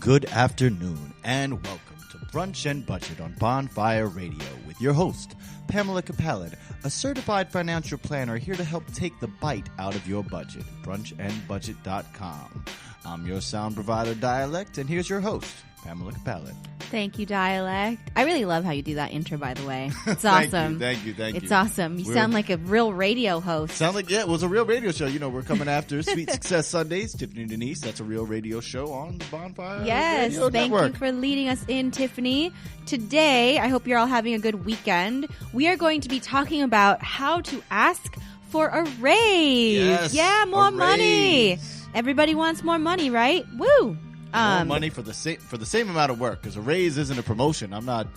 Good afternoon, and welcome to Brunch and Budget on Bonfire Radio with your host, Pamela Capellan, a certified financial planner here to help take the bite out of your budget. BrunchAndBudget.com. I'm your sound provider, Dialect, and here's your host, Pamela Capellan. Thank you, Dialect. I really love how you do that intro, by the way. It's awesome. Thank you. It's awesome. You sound like a real radio host. Sound like, yeah, it was a real radio show. You know, we're coming after Sweet Success Sundays. Tiffany Denise, that's a real radio show on the Bonfire Yes, Radio thank Network. you for leading us in, Tiffany. Today, I hope you're all having a good weekend. We are going to be talking about how to ask for a raise. Yes, yeah, more a money. raise. Everybody wants more money, right? Woo! More money for the same amount of work, because a raise isn't a promotion. I'm not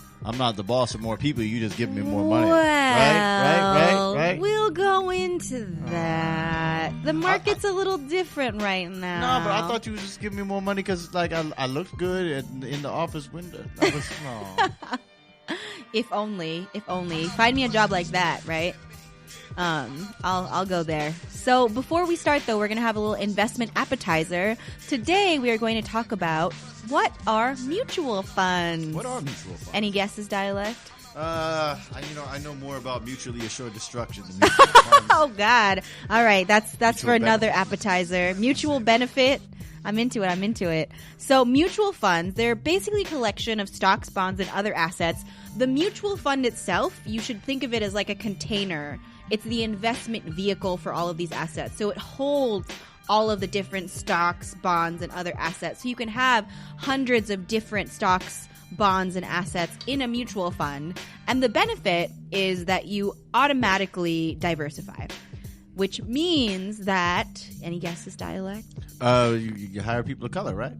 the boss of more people. You just give me more money. Well, Right. We'll go into that. The market's a little different right now. No, but I thought you was just giving me more money because like I looked good in the office window. That was If only. Find me a job like that, right? I'll go there. So before we start, though, we're going to have a little investment appetizer. Today, we are going to talk about what are mutual funds. What are mutual funds? Any guesses, Dialect? I know more about mutually assured destruction than mutual funds. Oh God! All right, that's Mutual for another benefit. appetizer. Mutual benefit. I'm into it. So mutual funds, they're basically a collection of stocks, bonds, and other assets. The mutual fund itself, you should think of it as like a container. It's the investment vehicle for all of these assets. So it holds all of the different stocks, bonds, and other assets. So you can have hundreds of different stocks, bonds, and assets in a mutual fund. And the benefit is that you automatically diversify, which means that, any guesses, Dialect? You hire people of color, right?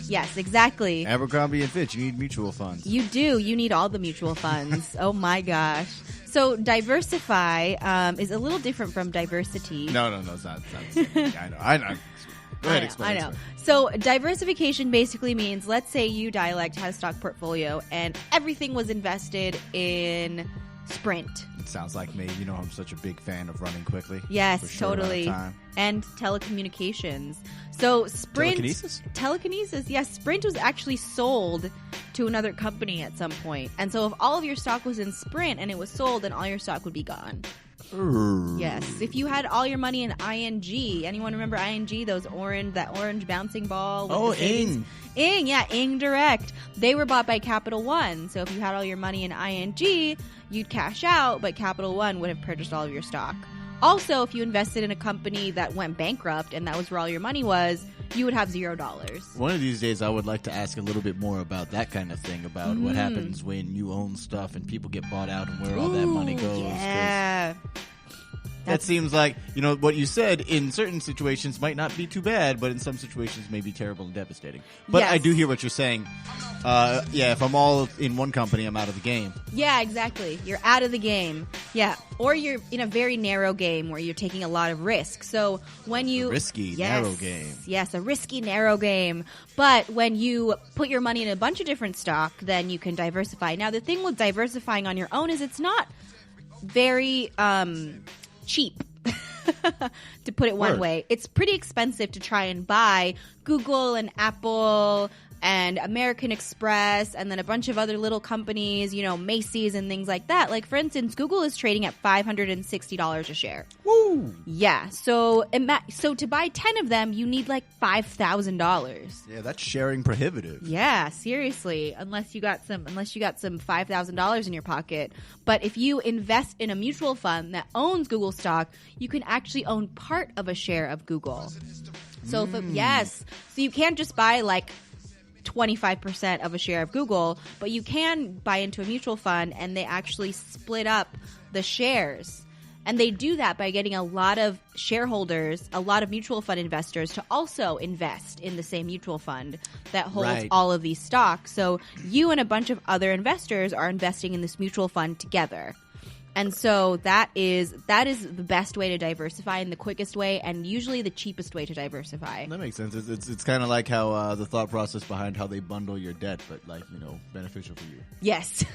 Yes, exactly. Abercrombie and Fitch, you need mutual funds. You do. You need all the mutual funds. Oh my gosh. So diversify is a little different from diversity. No, it's not. I know. Go ahead, explain. I know. So diversification basically means, let's say you, Dialect, had a stock portfolio and everything was invested in Sprint. It sounds like me. You know, I'm such a big fan of running quickly. Yes, for a short amount of totally. time. And telecommunications. So Sprint... Telekinesis, yes. Sprint was actually sold to another company at some point. And so if all of your stock was in Sprint and it was sold, then all your stock would be gone. Yes. If you had all your money in ING, anyone remember ING? That orange bouncing ball? With the savings? Ing. Ing Direct. They were bought by Capital One. So if you had all your money in ING, you'd cash out, but Capital One would have purchased all of your stock. Also, if you invested in a company that went bankrupt and that was where all your money was, you would have $0. One of these days, I would like to ask a little bit more about that kind of thing, about what happens when you own stuff and people get bought out and where all that money goes. 'cause Yeah. that seems like, what you said in certain situations might not be too bad, but in some situations may be terrible and devastating. But Yes. I do hear what you're saying. If I'm all in one company, I'm out of the game. Yeah, exactly. You're out of the game. Yeah. Or you're in a very narrow game where you're taking a lot of risk. So when you... Narrow game. Yes, a risky, narrow game. But when you put your money in a bunch of different stock, then you can diversify. Now, the thing with diversifying on your own is it's not very cheap. To put it one way. It's pretty expensive to try and buy Google and Apple and American Express and then a bunch of other little companies, Macy's and things like that. Like, for instance, Google is trading at $560 a share. Woo! Yeah. So to buy 10 of them, you need like $5,000. Yeah, that's sharing prohibitive. Yeah, seriously. Unless you got some $5,000 in your pocket. But if you invest in a mutual fund that owns Google stock, you can actually own part of a share of Google. So so you can't just buy like 25% of a share of Google, but you can buy into a mutual fund and they actually split up the shares. And they do that by getting a lot of shareholders, a lot of mutual fund investors to also invest in the same mutual fund that holds all of these stocks. So you and a bunch of other investors are investing in this mutual fund together. And so that is the best way to diversify and the quickest way and usually the cheapest way to diversify. That makes sense. It's kind of like how the thought process behind how they bundle your debt, but beneficial for you. Yes,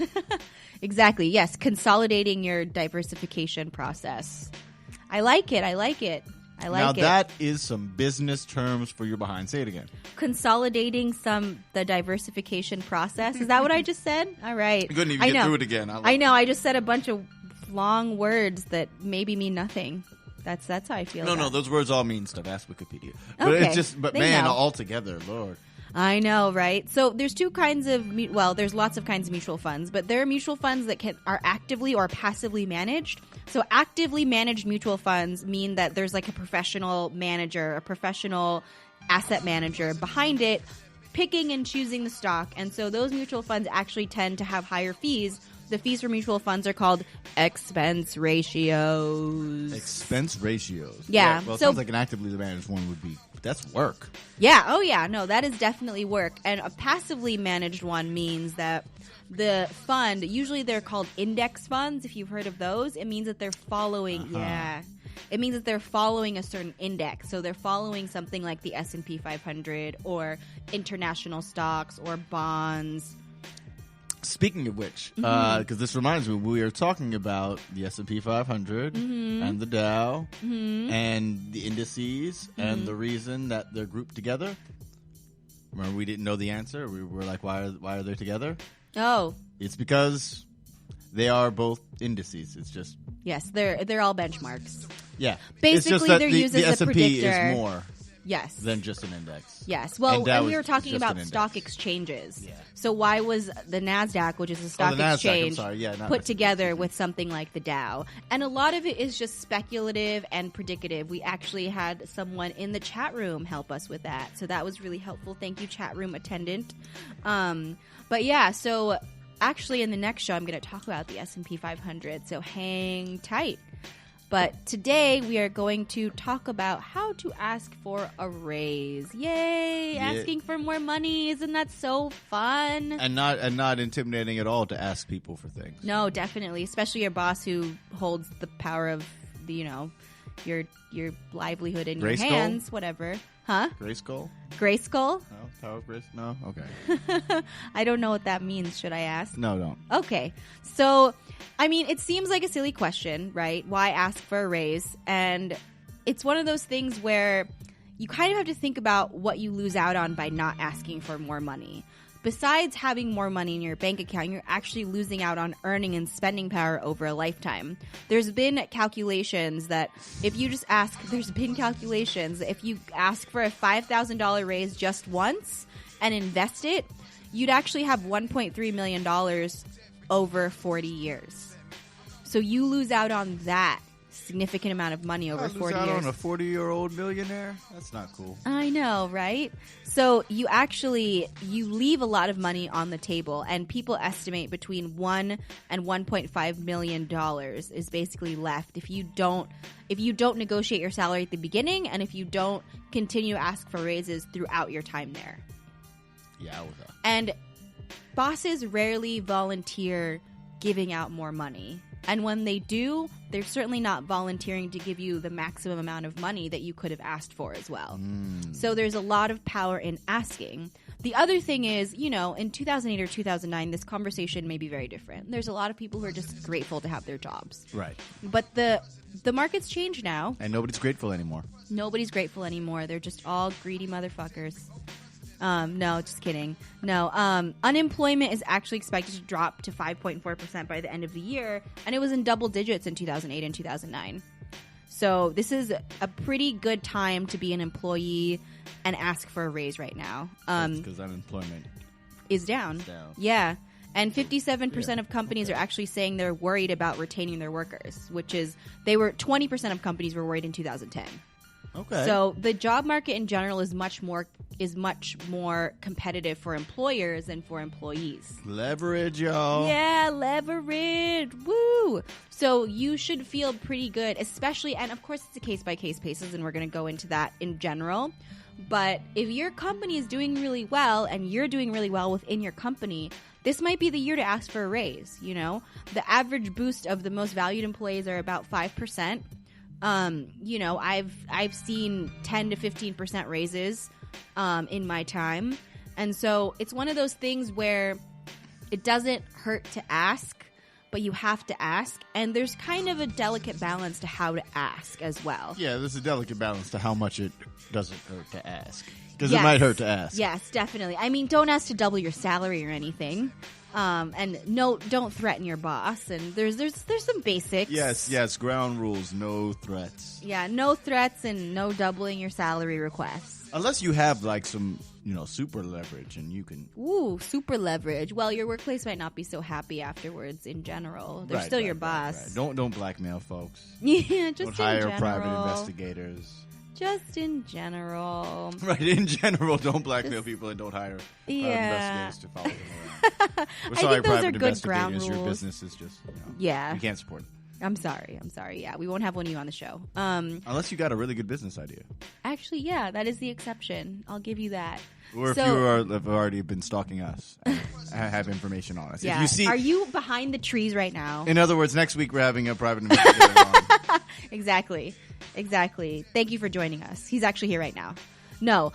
exactly. Yes, consolidating your diversification process. I like it. I like now it. that is some business terms for your behind. Say it again. Consolidating the diversification process. Is that what I just said? All right. You couldn't even get through it again. I know. I just said a bunch of long words that maybe mean nothing. That's how I feel. No, those words all mean stuff. Ask Wikipedia. But Okay. it's just, but They man, know. all together, Lord. I know, right? So there's two kinds of there's lots of kinds of mutual funds, but there are mutual funds that are actively or passively managed. So actively managed mutual funds mean that there's like a professional manager, a professional asset manager behind it, picking and choosing the stock. And so those mutual funds actually tend to have higher fees. The fees for mutual funds are called expense ratios. Expense ratios. Yeah. Well, it So- sounds like an actively managed one would be. That's work. Yeah. Oh, yeah. No, that is definitely work. And a passively managed one means that the fund, usually they're called index funds, if you've heard of those. It means that they're following, it means that they're following a certain index. So they're following something like the S&P 500 or international stocks or bonds. Speaking of which, because this reminds me, we are talking about the S&P 500 and the Dow and the indices and the reason that they're grouped together. Remember, we didn't know the answer. We were like, why are they together? Oh, It's because they are both indices. It's just, yes. They're all benchmarks. yeah. Basically, it's just that they're the, used the as a S&P predictor. is more Yes. than just an index. Yes. Well, And Dow and we is were talking just about an index. stock exchanges. Yeah. So why was the NASDAQ, which is a stock the NASDAQ, I'm exchange, sorry. Yeah, not put S&P. together with something like the Dow? And a lot of it is just speculative and predicative. We actually had someone in the chat room help us with that. So that was really helpful. Thank you, chat room attendant. But yeah, so actually in the next show, I'm going to talk about the S&P 500. So hang tight. But today we are going to talk about how to ask for a raise. Yay! Yeah. Asking for more money. Isn't that so fun? And not intimidating at all to ask people for things. No, definitely. Especially your boss who holds the power of, your livelihood in your Grayskull? hands. Whatever. Huh? Grayskull? Grayskull? No? Power of Grace? No? Okay. I don't know what that means. Should I ask? No, don't. Okay. So, I mean, it seems like a silly question, right? Why ask for a raise? And it's one of those things where you kind of have to think about what you lose out on by not asking for more money. Besides having more money in your bank account, you're actually losing out on earning and spending power over a lifetime. There's been calculations that if you ask for a $5,000 raise just once and invest it, you'd actually have $1.3 million over 40 years. So you lose out on that significant amount of money over 40 out years. on a 40-year-old millionaire? That's not cool. I know, right? So you leave a lot of money on the table, and people estimate between $1 and $1.5 million is basically left if you don't negotiate your salary at the beginning, and if you don't continue to ask for raises throughout your time there. Yeah. And bosses rarely volunteer giving out more money. And when they do, they're certainly not volunteering to give you the maximum amount of money that you could have asked for as well. So there's a lot of power in asking. The other thing is, in 2008 or 2009, this conversation may be very different. There's a lot of people who are just grateful to have their jobs. Right. But the market's changed now. And nobody's grateful anymore. Nobody's grateful anymore. They're just all greedy motherfuckers. No, just kidding. No, unemployment is actually expected to drop to 5.4% by the end of the year, and it was in double digits in 2008 and 2009. So this is a pretty good time to be an employee and ask for a raise right now. Because unemployment Is down. Yeah. And 57% of companies are actually saying they're worried about retaining their workers, which is 20% of companies were worried in 2010. Okay. So the job market in general is much more competitive for employers than for employees. Leverage, y'all. Yeah, leverage. Woo! So you should feel pretty good, especially, and of course it's a case-by-case basis, and we're going to go into that in general. But if your company is doing really well and you're doing really well within your company, this might be the year to ask for a raise, The average boost of the most valued employees are about 5%. I've seen 10 to 15% raises in my time. And so it's one of those things where it doesn't hurt to ask, but you have to ask. And there's kind of a delicate balance to how to ask as well. Yeah, there's a delicate balance to how much it doesn't hurt to ask. Because it might hurt to ask. Yes, definitely. I mean, don't ask to double your salary or anything. And no, don't threaten your boss. And there's some basics. Yes. Ground rules. No threats. Yeah, no threats and no doubling your salary requests. Unless you have like some, super leverage and you can. Ooh, super leverage. Well, your workplace might not be so happy afterwards. In general, they're still your boss. Right. Don't blackmail folks. Yeah, just don't in hire general. Private investigators. Just in general. Right, in general, don't blackmail people and don't hire private investigators to follow them around. We're sorry, I think those private are good ground investigators. Your rules. business is just, Yeah. you can't support it. I'm sorry. Yeah, we won't have one of you on the show. Unless you got a really good business idea. Actually, yeah, that is the exception. I'll give you that. Or if you have already been stalking us and have information on us. Yeah. If you see, are you behind the trees right now? In other words, next week we're having a private investigator on. Exactly. Thank you for joining us. He's actually here right now. No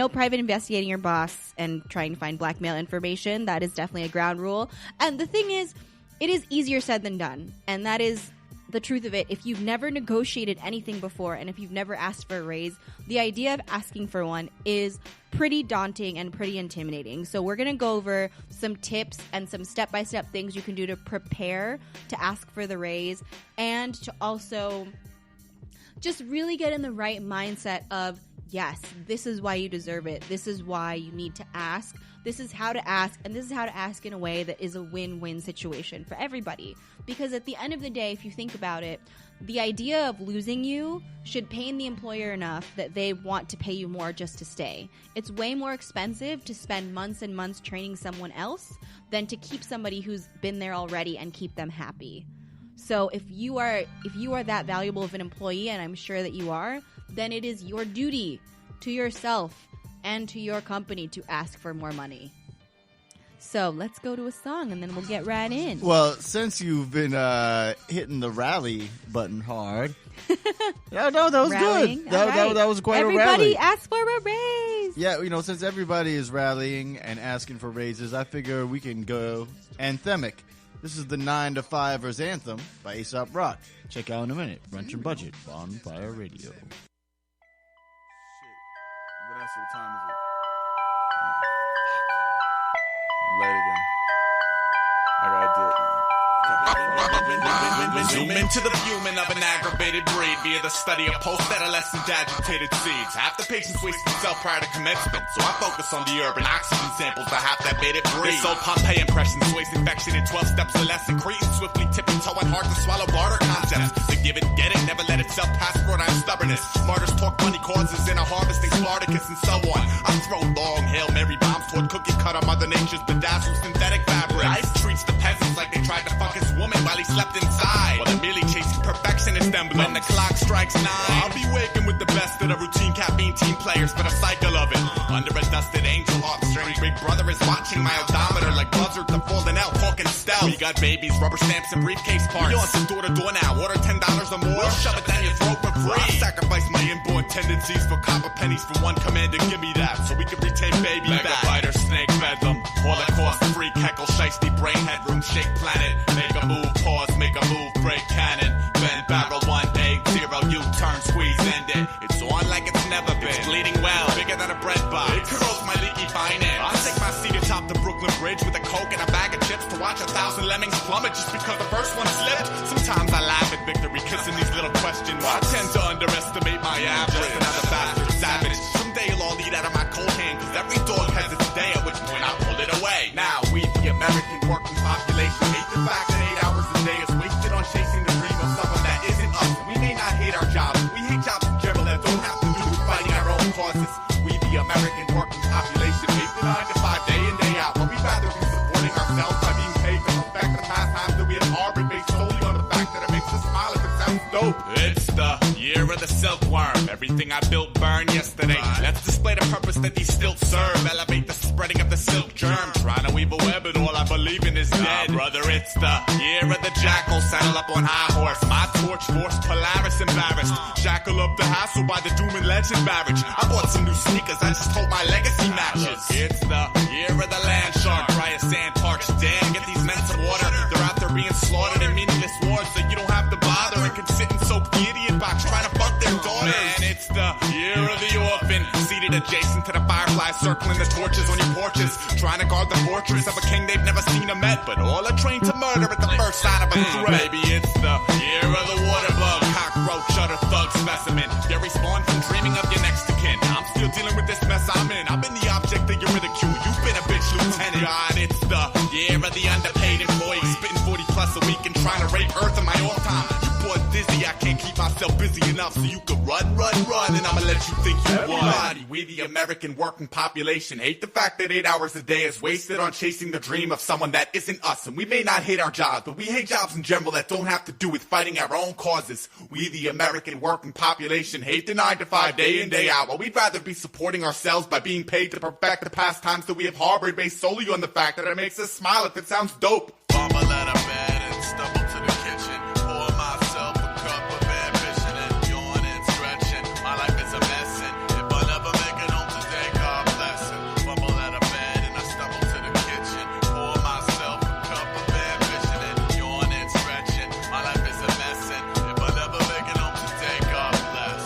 private investigating your boss and trying to find blackmail information. That is definitely a ground rule. And the thing is, it is easier said than done. And that is the truth of it. If you've never negotiated anything before and if you've never asked for a raise, the idea of asking for one is pretty daunting and pretty intimidating. So we're going to go over some tips and some step-by-step things you can do to prepare to ask for the raise and to also just really get in the right mindset of, yes, this is why you deserve it. This is why you need to ask. This is how to ask, and this is how to ask in a way that is a win-win situation for everybody. Because at the end of the day, if you think about it, the idea of losing you should pain the employer enough that they want to pay you more just to stay. It's way more expensive to spend months and months training someone else than to keep somebody who's been there already and keep them happy. So if you are that valuable of an employee, and I'm sure that you are, then it is your duty to yourself and to your company to ask for more money. So let's go to a song and then we'll get right in. Well, since you've been hitting the rally button hard. No, that was Rallying. good. That was quite a rally. Everybody ask for a raise. Yeah, since everybody is rallying and asking for raises, I figure we can go anthemic. This is the 9 to 5ers anthem by Aesop Rock. Check out in a minute. Brunch and Budget, Bonfire Radio. Shit. What else? What time is it? Let it again. I gotta do it. Zoom into the fuming of an aggravated breed via the study of post-adolescent agitated seeds. Half the patients waste themselves prior to commencement, so I focus on the urban oxygen samples to half that made it breathe. They sold Pompeii impressions, sways infection in 12 steps or less, and Cretan swiftly tipping toeing hard to swallow barter concepts. To give it, get it, never let itself pass broad-eyed stubbornness. Martyrs talk money causes in a harvesting Spartacus and so on. I throw long Hail Mary bombs toward cookie cutter Mother Nature's bedazzled synthetic fabric. Life treats the peasants like they tried to fuck his woman while he slept inside. While they're merely chasing perfectionist emblems. When the clock strikes 9, I'll be waking with the best of the routine caffeine team players for the cycle of it. Under a dusted angel harp string, Big Brother is watching my odometer like buzzards are falling out, talking stealth. We got babies, rubber stamps, and briefcase parts. We on some door-to-door now, order $10 or more, we'll shove it down your throat for free. I sacrifice my inborn tendencies for copper pennies for one commander, give me that, so we can retain baby back. Megabyter, snake bedlam, Holocaust, freak, heckle, shiesty, brain, headroom, shake planet. Make a move, pause, make a move, break cannon. Bend barrel, 180, U-turn, squeeze, end it. It's on like it's never been. It's bleeding well, bigger than a bread box. It corrodes my leaky finance. I take my seat atop the Brooklyn Bridge with a Coke and a bag of chips to watch 1,000 lemmings plummet just because the first one slipped. Sometimes I laugh at victory, kissing these little question marks. I tend to underestimate my average. Just another bastard savage. Someday you'll all eat out of my cold hand, cause every dog has its day, at which point I'll pull it away. Now we, the American working population, hate the fact that 8 hours a day is wasted on chasing the dream of someone that isn't us. We may not hate our jobs, we hate jobs in general that don't have to do with fighting our own causes. We, the American working population, hate the 9 to 5 day in, day out, but we'd rather be supporting ourselves by being paid for the fact that the past times that we had Harvard based solely on the fact that it makes us smile if it sounds dope. It's the year of the silkworm. Everything I built burned yesterday. Let's display the purpose that these stilts serve. Elevate the spreading of the silk germ. Trying to weave a web and all I believe in is dead. Brother, it's the year of the jackal. Saddle up on high horse. My torch force Polaris embarrassed. Jackal up the hassle by the doom and legend marriage. I bought some new sneakers. I just hope my legacy matches. It's the year of the land shark. Dry as sand parched. Damn, get these men some water. They're out there being circling the torches on your porches, trying to guard the fortress of a king they've never seen or met, but all are trained to murder at the first sign of a threat. Maybe it's the year of the water bug, cockroach, shutter thug specimen. You're respawned from dreaming of your next of kin. I'm still dealing with this mess I'm in. I've been the object of your ridicule. You've been a bitch, lieutenant. God, it's the year of the underpaid employee, spitting 40 plus a week and trying to rape Earth in my off time. You bored dizzy, I can't keep myself busy enough so you can run, and I'ma let you think you won. Everybody, we the American working population hate the fact that 8 hours a day is wasted on chasing the dream of someone that isn't us. And we may not hate our jobs, but we hate jobs in general that don't have to do with fighting our own causes. We the American working population hate the 9 to 5 day in, day out. Well, we'd rather be supporting ourselves by being paid to perfect the pastimes that we have harbored based solely on the fact that it makes us smile if it sounds dope. Mama let her bed and stumble to the kitchen. Pour myself a cup of ambition and yawn and stretching. My life is a mess, and if I never make it home today, God bless it. Mama let her bed and I stumble to the kitchen. Pour myself a cup of ambition and yawn and stretching. My life is a mess, and if I never make it home today, God bless.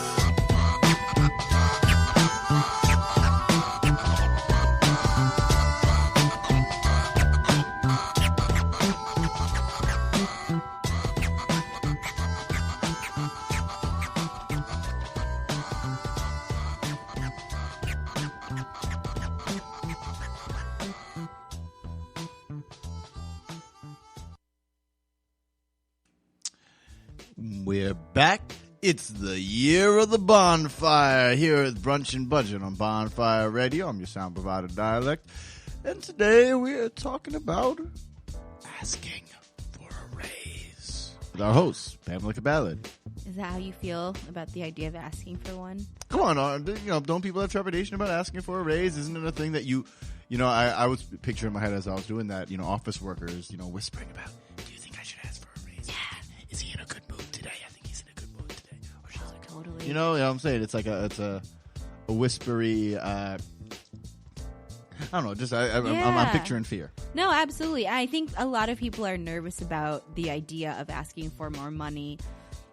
We're back. It's the year of the bonfire here at Brunch and Budget on Bonfire Radio. I'm your sound provider, Dialect. And today we're talking about asking for a raise with our host, Pamela Caballad. Is that how you feel about the idea of asking for one? Come on, don't people have trepidation about asking for a raise? Isn't it a thing that I was picturing in my head as I was doing that, office workers, whispering about, do you think I should ask for a raise? Yeah. Is he in a good mood today? I think he's in a good mood today. Or she's like, totally. You know what I'm saying? It's like a whispery, I don't know, just I'm picturing fear. No, absolutely. I think a lot of people are nervous about the idea of asking for more money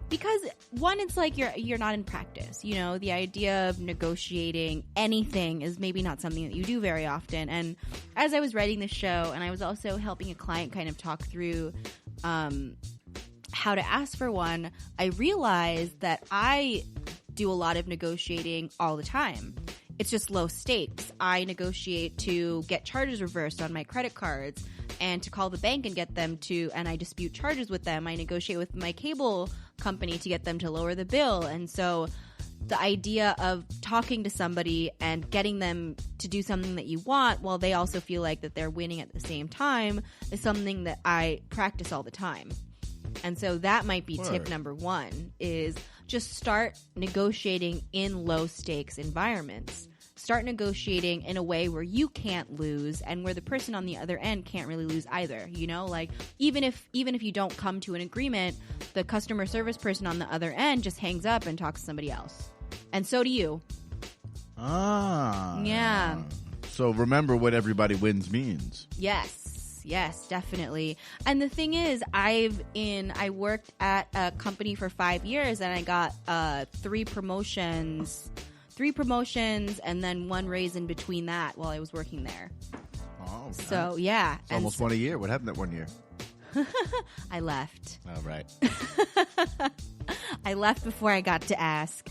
because, one, it's like you're not in practice. The idea of negotiating anything is maybe not something that you do very often. And as I was writing this show, and I was also helping a client kind of talk through how to ask for one, I realized that I do a lot of negotiating all the time. It's just low stakes. I negotiate to get charges reversed on my credit cards and to call the bank and get them to, and I dispute charges with them. I negotiate with my cable company to get them to lower the bill. And so the idea of talking to somebody and getting them to do something that you want while they also feel like that they're winning at the same time is something that I practice all the time. And so that might be tip number one, is just start negotiating in low stakes environments. Start negotiating in a way where you can't lose and where the person on the other end can't really lose either. Like even if you don't come to an agreement, the customer service person on the other end just hangs up and talks to somebody else. And so do you. Ah. Yeah. So remember what everybody wins means. Yes, definitely. And the thing is, I worked at a company for 5 years and I got 3 promotions and then 1 raise in between that while I was working there. Oh, so yeah. It's almost 1 a year. What happened that 1 year? I left. Oh, right. I left before I got to ask.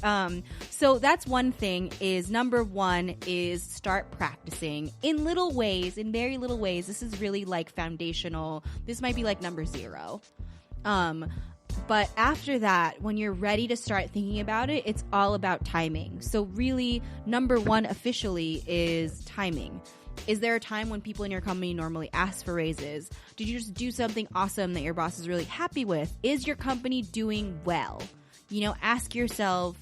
So that's one thing is number one is start practicing in little ways, in very little ways. This is really like foundational. This might be like number 0. But after that, when you're ready to start thinking about it, it's all about timing. So really, number 1 officially is timing. Is there a time when people in your company normally ask for raises? Did you just do something awesome that your boss is really happy with? Is your company doing well? Ask yourself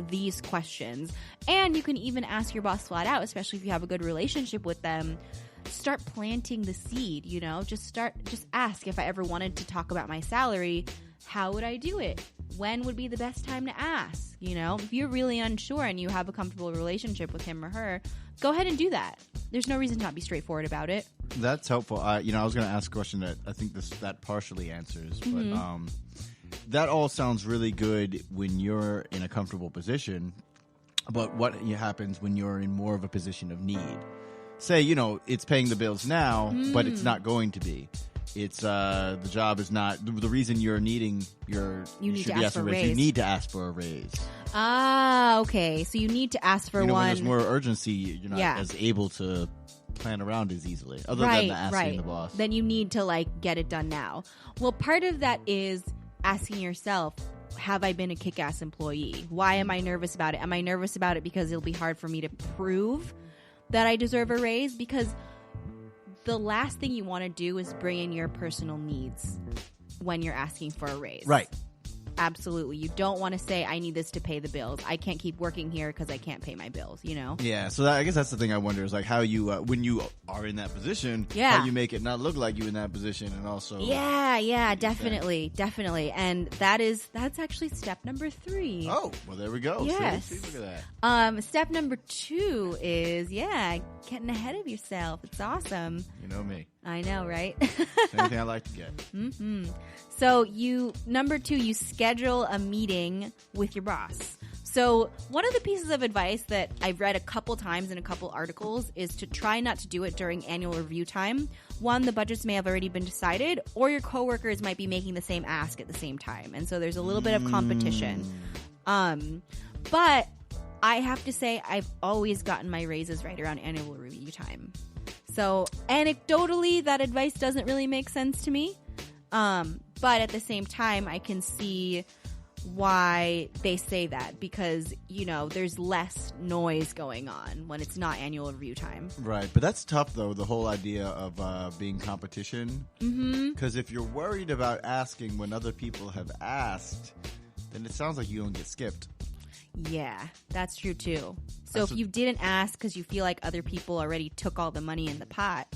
these questions. And you can even ask your boss flat out, especially if you have a good relationship with them. Start planting the seed, just ask, if I ever wanted to talk about my salary, how would I do it? When would be the best time to ask? If you're really unsure and you have a comfortable relationship with him or her, go ahead and do that. There's no reason to not be straightforward about it. That's helpful. I was going to ask a question that I think that partially answers, but that all sounds really good when you're in a comfortable position. But what happens when you're in more of a position of need? Say, it's paying the bills now, but it's not going to be. It's the job is not the reason you're needing you need to ask for a raise. You need to ask for a raise. Ah, okay. So you need to ask for one. When there's more urgency, you're not as able to plan around as easily, other than the asking the boss. Then you need to get it done now. Well, part of that is asking yourself, have I been a kick-ass employee? Why am I nervous about it? Am I nervous about it because it'll be hard for me to prove that I deserve a raise? Because the last thing you want to do is bring in your personal needs when you're asking for a raise. Right. Absolutely. You don't want to say, I need this to pay the bills. I can't keep working here because I can't pay my bills, Yeah, so I guess that's the thing I wonder is how you, when you are in that position, how you make it not look like you in that position and also... Yeah, definitely. And that's actually step number 3. Oh, well, there we go. Yes. See, look at that. Step number 2 is, getting ahead of yourself. It's awesome. You know me. I know, right? Same thing I like to get. Mm-hmm. So number 2, you schedule a meeting with your boss. So one of the pieces of advice that I've read a couple times in a couple articles is to try not to do it during annual review time. One, the budgets may have already been decided, or your coworkers might be making the same ask at the same time. And so there's a little bit of competition. But I have to say I've always gotten my raises right around annual review time. So anecdotally, that advice doesn't really make sense to me. But at the same time, I can see why they say that because, there's less noise going on when it's not annual review time. Right. But that's tough, though, the whole idea of being competition. Because if you're worried about asking when other people have asked, then it sounds like you don't get skipped. Yeah, that's true, too. So if you didn't ask because you feel like other people already took all the money in the pot,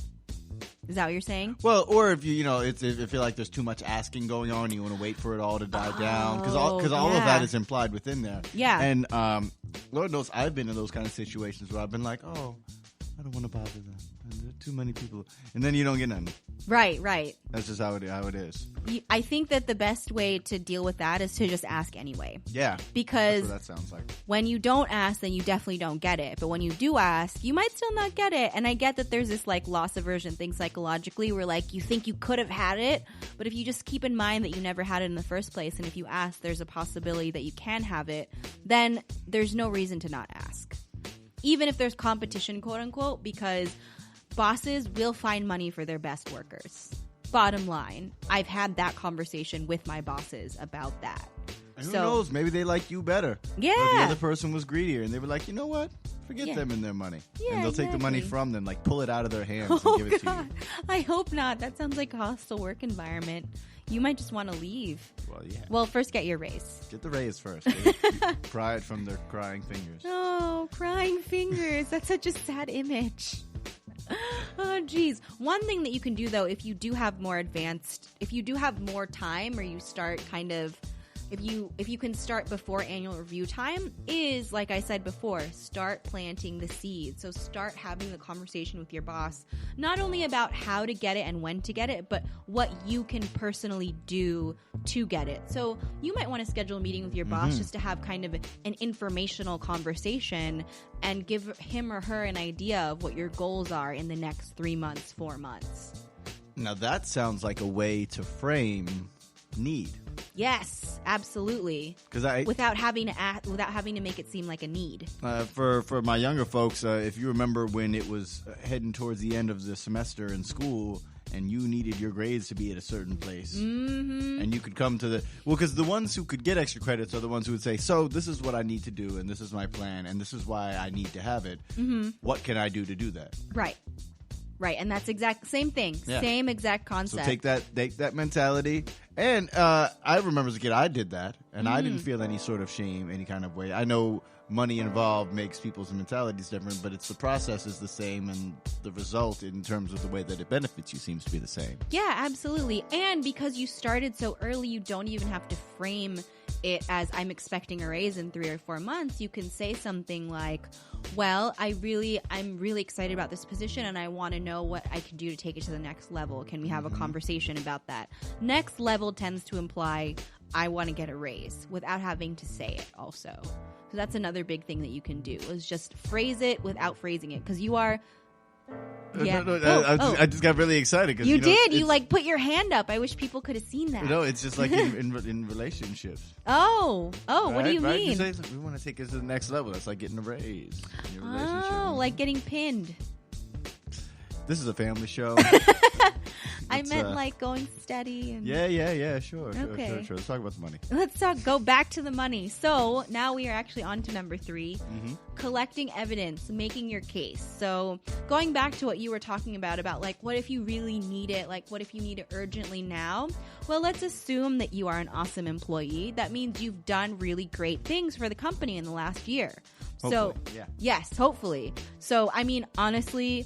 is that what you're saying? Well, or if you if you feel like there's too much asking going on, and you want to wait for it all to die down because all of that is implied within there. Yeah, and Lord knows I've been in those kind of situations where I've been like, oh, I don't want to bother them. There are too many people, and then you don't get none. Right. That's just how it is. I think that the best way to deal with that is to just ask anyway. Yeah, because that's what that sounds like. When you don't ask, then you definitely don't get it. But when you do ask, you might still not get it. And I get that there's this loss aversion thing psychologically where you think you could have had it, but if you just keep in mind that you never had it in the first place, and if you ask, there's a possibility that you can have it, then there's no reason to not ask. Even if there's competition, quote unquote, because bosses will find money for their best workers. Bottom line, I've had that conversation with my bosses about that. And who knows? Maybe they like you better. Yeah. Or the other person was greedier, and they were like, you know what? Forget them and their money. Yeah, and they'll take the money from them, pull it out of their hands and give it to you. I hope not. That sounds like a hostile work environment. You might just want to leave. Well, yeah. Well, first get your raise. Get the raise first. Pry it from their crying fingers. Oh, crying fingers. That's such a sad image. Oh, geez. One thing that you can do, though, if you do have more time, or you start if you can start before annual review time, is, like I said before, start planting the seeds. So start having the conversation with your boss, not only about how to get it and when to get it, but what you can personally do to get it. So you might want to schedule a meeting with your boss just to have kind of an informational conversation and give him or her an idea of what your goals are in the next 3 months, 4 months. Now that sounds like a way to frame need. Yes, absolutely. Without having to make it seem like a need. For my younger folks, if you remember when it was heading towards the end of the semester in school, and you needed your grades to be at a certain place, and you could come to because the ones who could get extra credits are the ones who would say, so this is what I need to do, and this is my plan, and this is why I need to have it. What can I do to do that? Right, and that's same thing, same exact concept. So take that mentality, and I remember as a kid I did that, and I didn't feel any sort of shame, any kind of way. I know money involved makes people's mentalities different, but the process is the same, and the result in terms of the way that it benefits you seems to be the same. Yeah, absolutely, and because you started so early, you don't even have to frame it as I'm expecting a raise in 3 or 4 months. You can say something like, well, I'm really excited about this position, and I want to know what I can do to take it to the next level. Can we have a conversation about that? Next level tends to imply I want to get a raise without having to say it also. So that's another big thing that you can do is just phrase it without phrasing it because you are. Yeah. I just got really excited because you did. You like put your hand up. I wish people could have seen that. No, it's just like in relationships. Oh, right? What do you mean? You say, we want to take it to the next level. That's like getting a raise in your relationship. Oh, like getting pinned. This is a family show. I meant like going steady. And... Yeah. Sure. Okay. Let's talk about the money. Go back to the money. So now we are actually on to number 3, collecting evidence, making your case. So going back to what you were talking about like what if you really need it? Like what if you need it urgently now? Well, let's assume that you are an awesome employee. That means you've done really great things for the company in the last year. Hopefully, Yes, hopefully. So, I mean, honestly,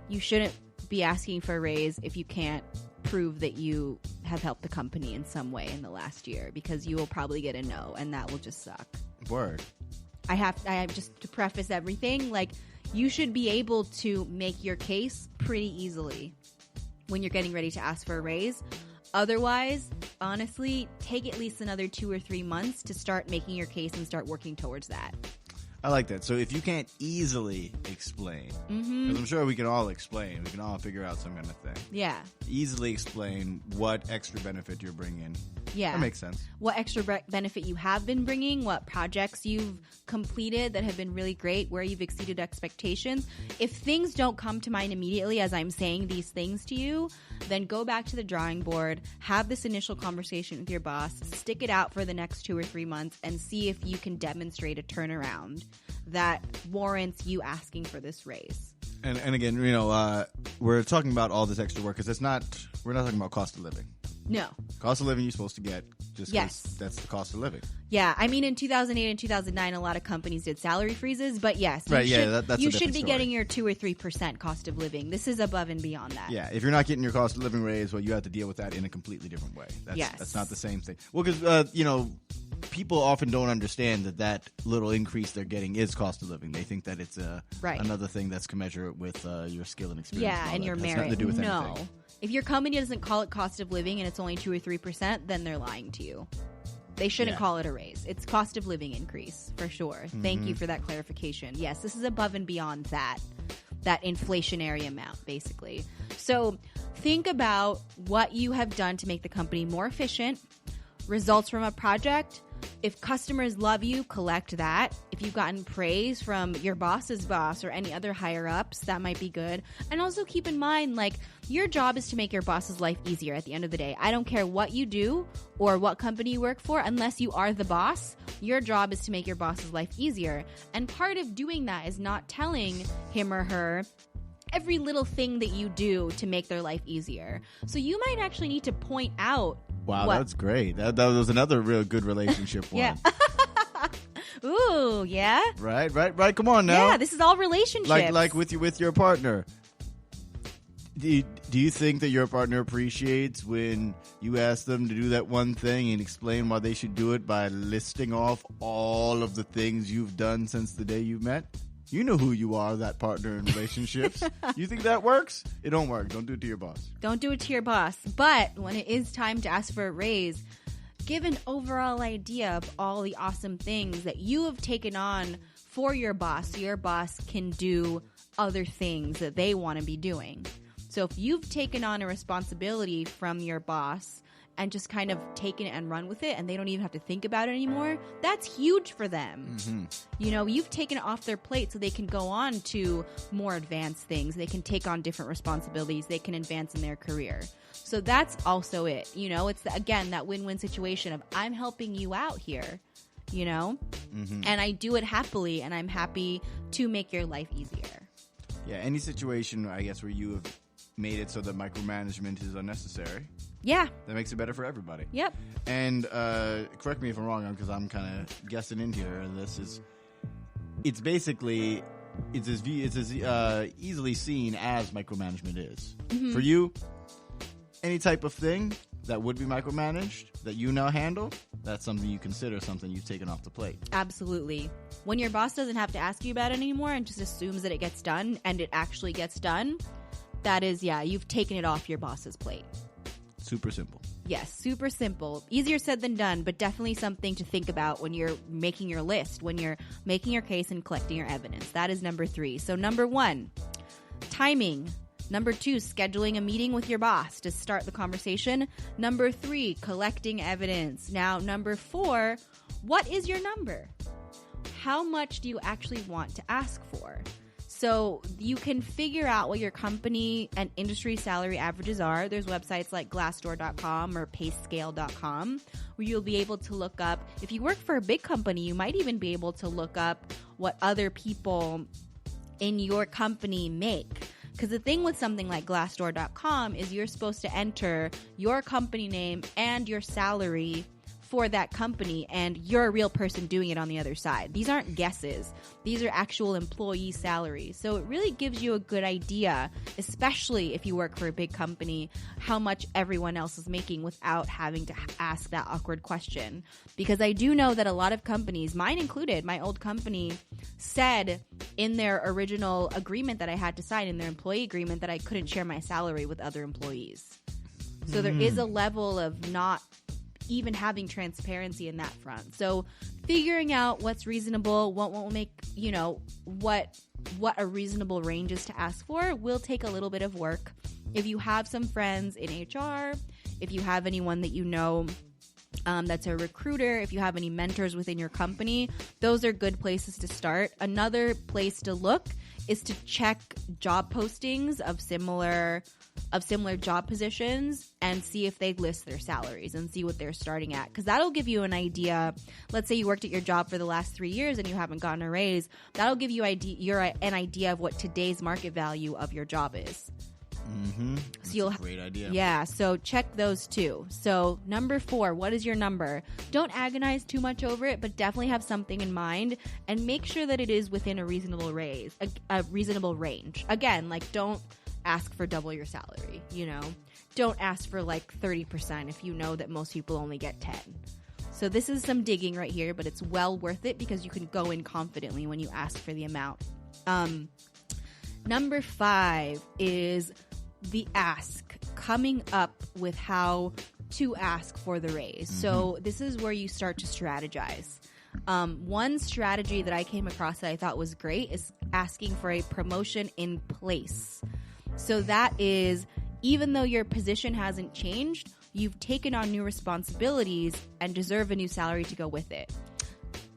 you shouldn't be asking for a raise if you can't prove that you have helped the company in some way in the last year because you will probably get a no and that will just suck. Word. I have just to preface everything, like you should be able to make your case pretty easily when you're getting ready to ask for a raise. Otherwise, honestly, take at least another 2 or 3 months to start making your case and start working towards that. I like that. So if you can't easily explain, because I'm sure we can all explain, we can all figure out some kind of thing. Yeah. Easily explain what extra benefit you're bringing. Yeah. That makes sense. What extra benefit you have been bringing, what projects you've completed that have been really great, where you've exceeded expectations. If things don't come to mind immediately as I'm saying these things to you, then go back to the drawing board, have this initial conversation with your boss, stick it out for the next 2 or 3 months, and see if you can demonstrate a turnaround that warrants you asking for this raise. And again, we're talking about all this extra work because we're not talking about cost of living. No. Cost of living you're supposed to get just yes. That's the cost of living. Yeah, I mean in 2008 and 2009 a lot of companies did salary freezes, but yes, that's you a should be story. Getting your 2 or 3% cost of living. This is above and beyond that. Yeah, if you're not getting your cost of living raise, well, you have to deal with that in a completely different way. That's not the same thing. Well, because people often don't understand that little increase they're getting is cost of living. They think that it's another thing that's commensurate with your skill and experience. Yeah, and your merit. Nothing to do with no. anything. If your company doesn't call it cost of living and it's only 2 or 3%, then they're lying to you. They shouldn't call it a raise. It's cost of living increase, for sure. Thank you for that clarification. Yes, this is above and beyond that inflationary amount, basically. So think about what you have done to make the company more efficient, results from a project. If customers love you, collect that. If you've gotten praise from your boss's boss or any other higher ups, that might be good. And also keep in mind, like, your job is to make your boss's life easier at the end of the day. I don't care what you do or what company you work for, unless you are the boss, your job is to make your boss's life easier. And part of doing that is not telling him or her every little thing that you do to make their life easier. So you might actually need to point out. Wow, that's great. That was another real good relationship one. Yeah. Ooh, yeah. Right. Come on now. Yeah, this is all relationships. Like with your partner. Do you think that your partner appreciates when you ask them to do that one thing and explain why they should do it by listing off all of the things you've done since the day you met? You know who you are, that partner in relationships. You think that works? It don't work. Don't do it to your boss. Don't do it to your boss. But when it is time to ask for a raise, give an overall idea of all the awesome things that you have taken on for your boss so your boss can do other things that they want to be doing. So if you've taken on a responsibility from your boss and just kind of taken it and run with it and they don't even have to think about it anymore, that's huge for them. Mm-hmm. You've taken it off their plate so they can go on to more advanced things. They can take on different responsibilities. They can advance in their career. So that's also it. It's, again, that win-win situation of I'm helping you out here, Mm-hmm. And I do it happily and I'm happy to make your life easier. Yeah, any situation, I guess, where you have made it so that micromanagement is unnecessary. Yeah. That makes it better for everybody. Yep. And correct me if I'm wrong, because I'm kind of guessing in here. It's basically as easily seen as micromanagement is. Mm-hmm. For you, any type of thing that would be micromanaged that you now handle, that's something you consider something you've taken off the plate. Absolutely. When your boss doesn't have to ask you about it anymore and just assumes that it gets done and it actually gets done, that is, you've taken it off your boss's plate. Super simple. Yes, super simple. Easier said than done, but definitely something to think about when you're making your list, when you're making your case and collecting your evidence. That is number 3. So number 1, timing. Number 2, scheduling a meeting with your boss to start the conversation. Number 3, collecting evidence. Now, number 4, what is your number? How much do you actually want to ask for? So you can figure out what your company and industry salary averages are. There's websites like Glassdoor.com or PayScale.com where you'll be able to look up. If you work for a big company, you might even be able to look up what other people in your company make. Because the thing with something like Glassdoor.com is you're supposed to enter your company name and your salary for that company, and you're a real person doing it on the other side. These aren't guesses. These are actual employee salaries. So it really gives you a good idea, especially if you work for a big company, how much everyone else is making without having to ask that awkward question. Because I do know that a lot of companies, mine included, my old company, said in their original agreement that I had to sign, in their employee agreement, that I couldn't share my salary with other employees. So there is a level of not even having transparency in that front. So figuring out what's reasonable, what will make, what a reasonable range is to ask for will take a little bit of work. If you have some friends in HR, if you have anyone that you know that's a recruiter, if you have any mentors within your company, those are good places to start. Another place to look is to check job postings of similar job positions and see if they list their salaries and see what they're starting at. Because that'll give you an idea. Let's say you worked at your job for the last 3 years and you haven't gotten a raise. That'll give you an idea of what today's market value of your job is. Mm-hmm. So That's a great idea. Yeah, so check those too. So number 4, what is your number? Don't agonize too much over it, but definitely have something in mind and make sure that it is within a reasonable reasonable range. Again, don't ask for double your salary, Don't ask for 30% if you know that most people only get 10. So this is some digging right here, but it's well worth it because you can go in confidently when you ask for the amount. Number 5 is the ask, coming up with how to ask for the raise. Mm-hmm. So this is where you start to strategize. One strategy that I came across that I thought was great is asking for a promotion in place. So that is, even though your position hasn't changed, you've taken on new responsibilities and deserve a new salary to go with it.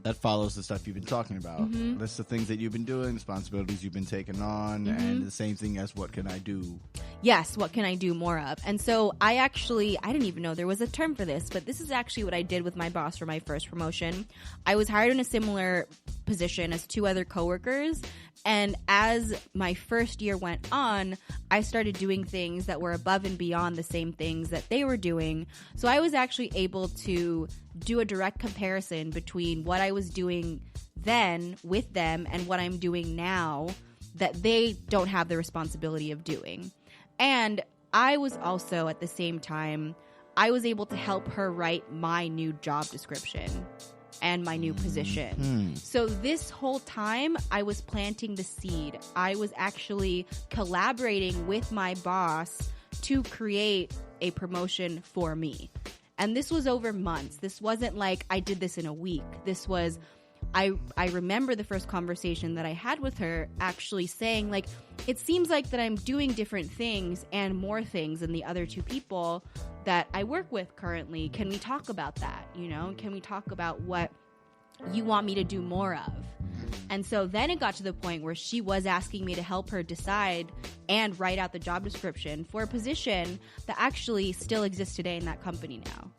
That follows the stuff you've been talking about. Mm-hmm. That's the things that you've been doing, responsibilities you've been taking on, mm-hmm. and the same thing as what can I do? Yes, what can I do more of? And so I didn't even know there was a term for this, but this is actually what I did with my boss for my first promotion. I was hired in a similar position as 2 other coworkers, and as my first year went on, I started doing things that were above and beyond the same things that they were doing. So I was actually able to do a direct comparison between what I was doing then with them and what I'm doing now that they don't have the responsibility of doing. And I was also, at the same time, I was able to help her write my new job description and my new position. Mm-hmm. So this whole time, I was planting the seed. I was actually collaborating with my boss to create a promotion for me. And this was over months. This wasn't like I did this in a week. This was, I remember the first conversation that I had with her actually saying, it seems like that I'm doing different things and more things than the other 2 people that I work with currently. Can we talk about that? Can we talk about what you want me to do more of? And so then it got to the point where she was asking me to help her decide and write out the job description for a position that actually still exists today in that company now.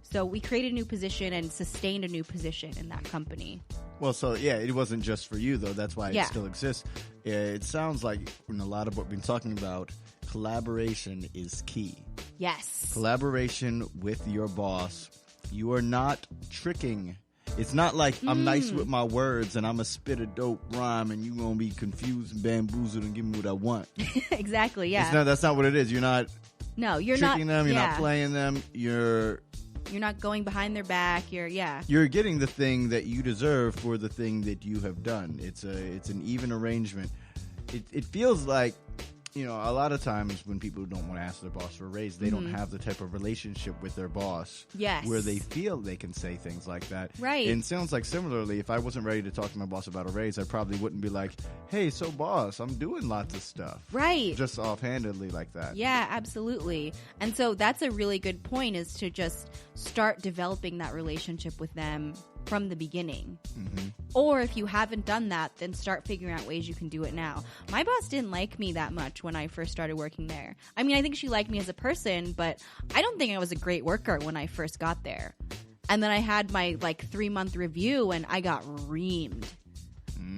So we created a new position and sustained a new position in that company. Well, so yeah, it wasn't just for you though. That's why it still exists. It sounds like in a lot of what we've been talking about, collaboration is key. Yes. Collaboration with your boss. You are not tricking. It's not like I'm nice with my words and I'm going to spit a dope rhyme and you're going to be confused and bamboozled and give me what I want. Exactly, yeah. That's not what it is. You're not tricking them. You're not playing them. You're not going behind their back. You're getting the thing that you deserve for the thing that you have done. It's an even arrangement. It feels like you know, a lot of times when people don't want to ask their boss for a raise, they don't have the type of relationship with their boss where they feel they can say things like that. Right. And it sounds like similarly, if I wasn't ready to talk to my boss about a raise, I probably wouldn't be like, hey, so boss, I'm doing lots of stuff. Right. Just offhandedly like that. Yeah, absolutely. And so that's a really good point, is to just start developing that relationship with them from the beginning. Or if you haven't done that, then start figuring out ways you can do it now. My boss didn't like me that much when I first started working there. I mean, I think she liked me as a person, but I don't think I was a great worker when I first got there. And then I had my 3-month review and I got reamed.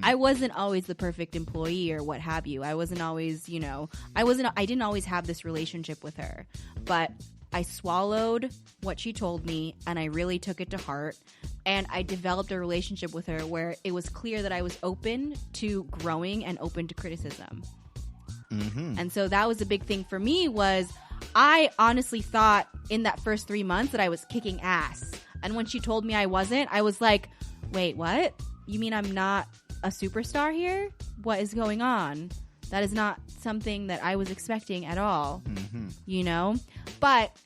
I wasn't always the perfect employee or what have you. I wasn't always, I didn't always have this relationship with her, but I swallowed what she told me and I really took it to heart. And I developed a relationship with her where it was clear that I was open to growing and open to criticism. And so that was a big thing for me. Was I honestly thought in that first 3 months that I was kicking ass. And when she told me I wasn't, I was like, wait, what? You mean I'm not a superstar here? What is going on? That is not something that I was expecting at all, But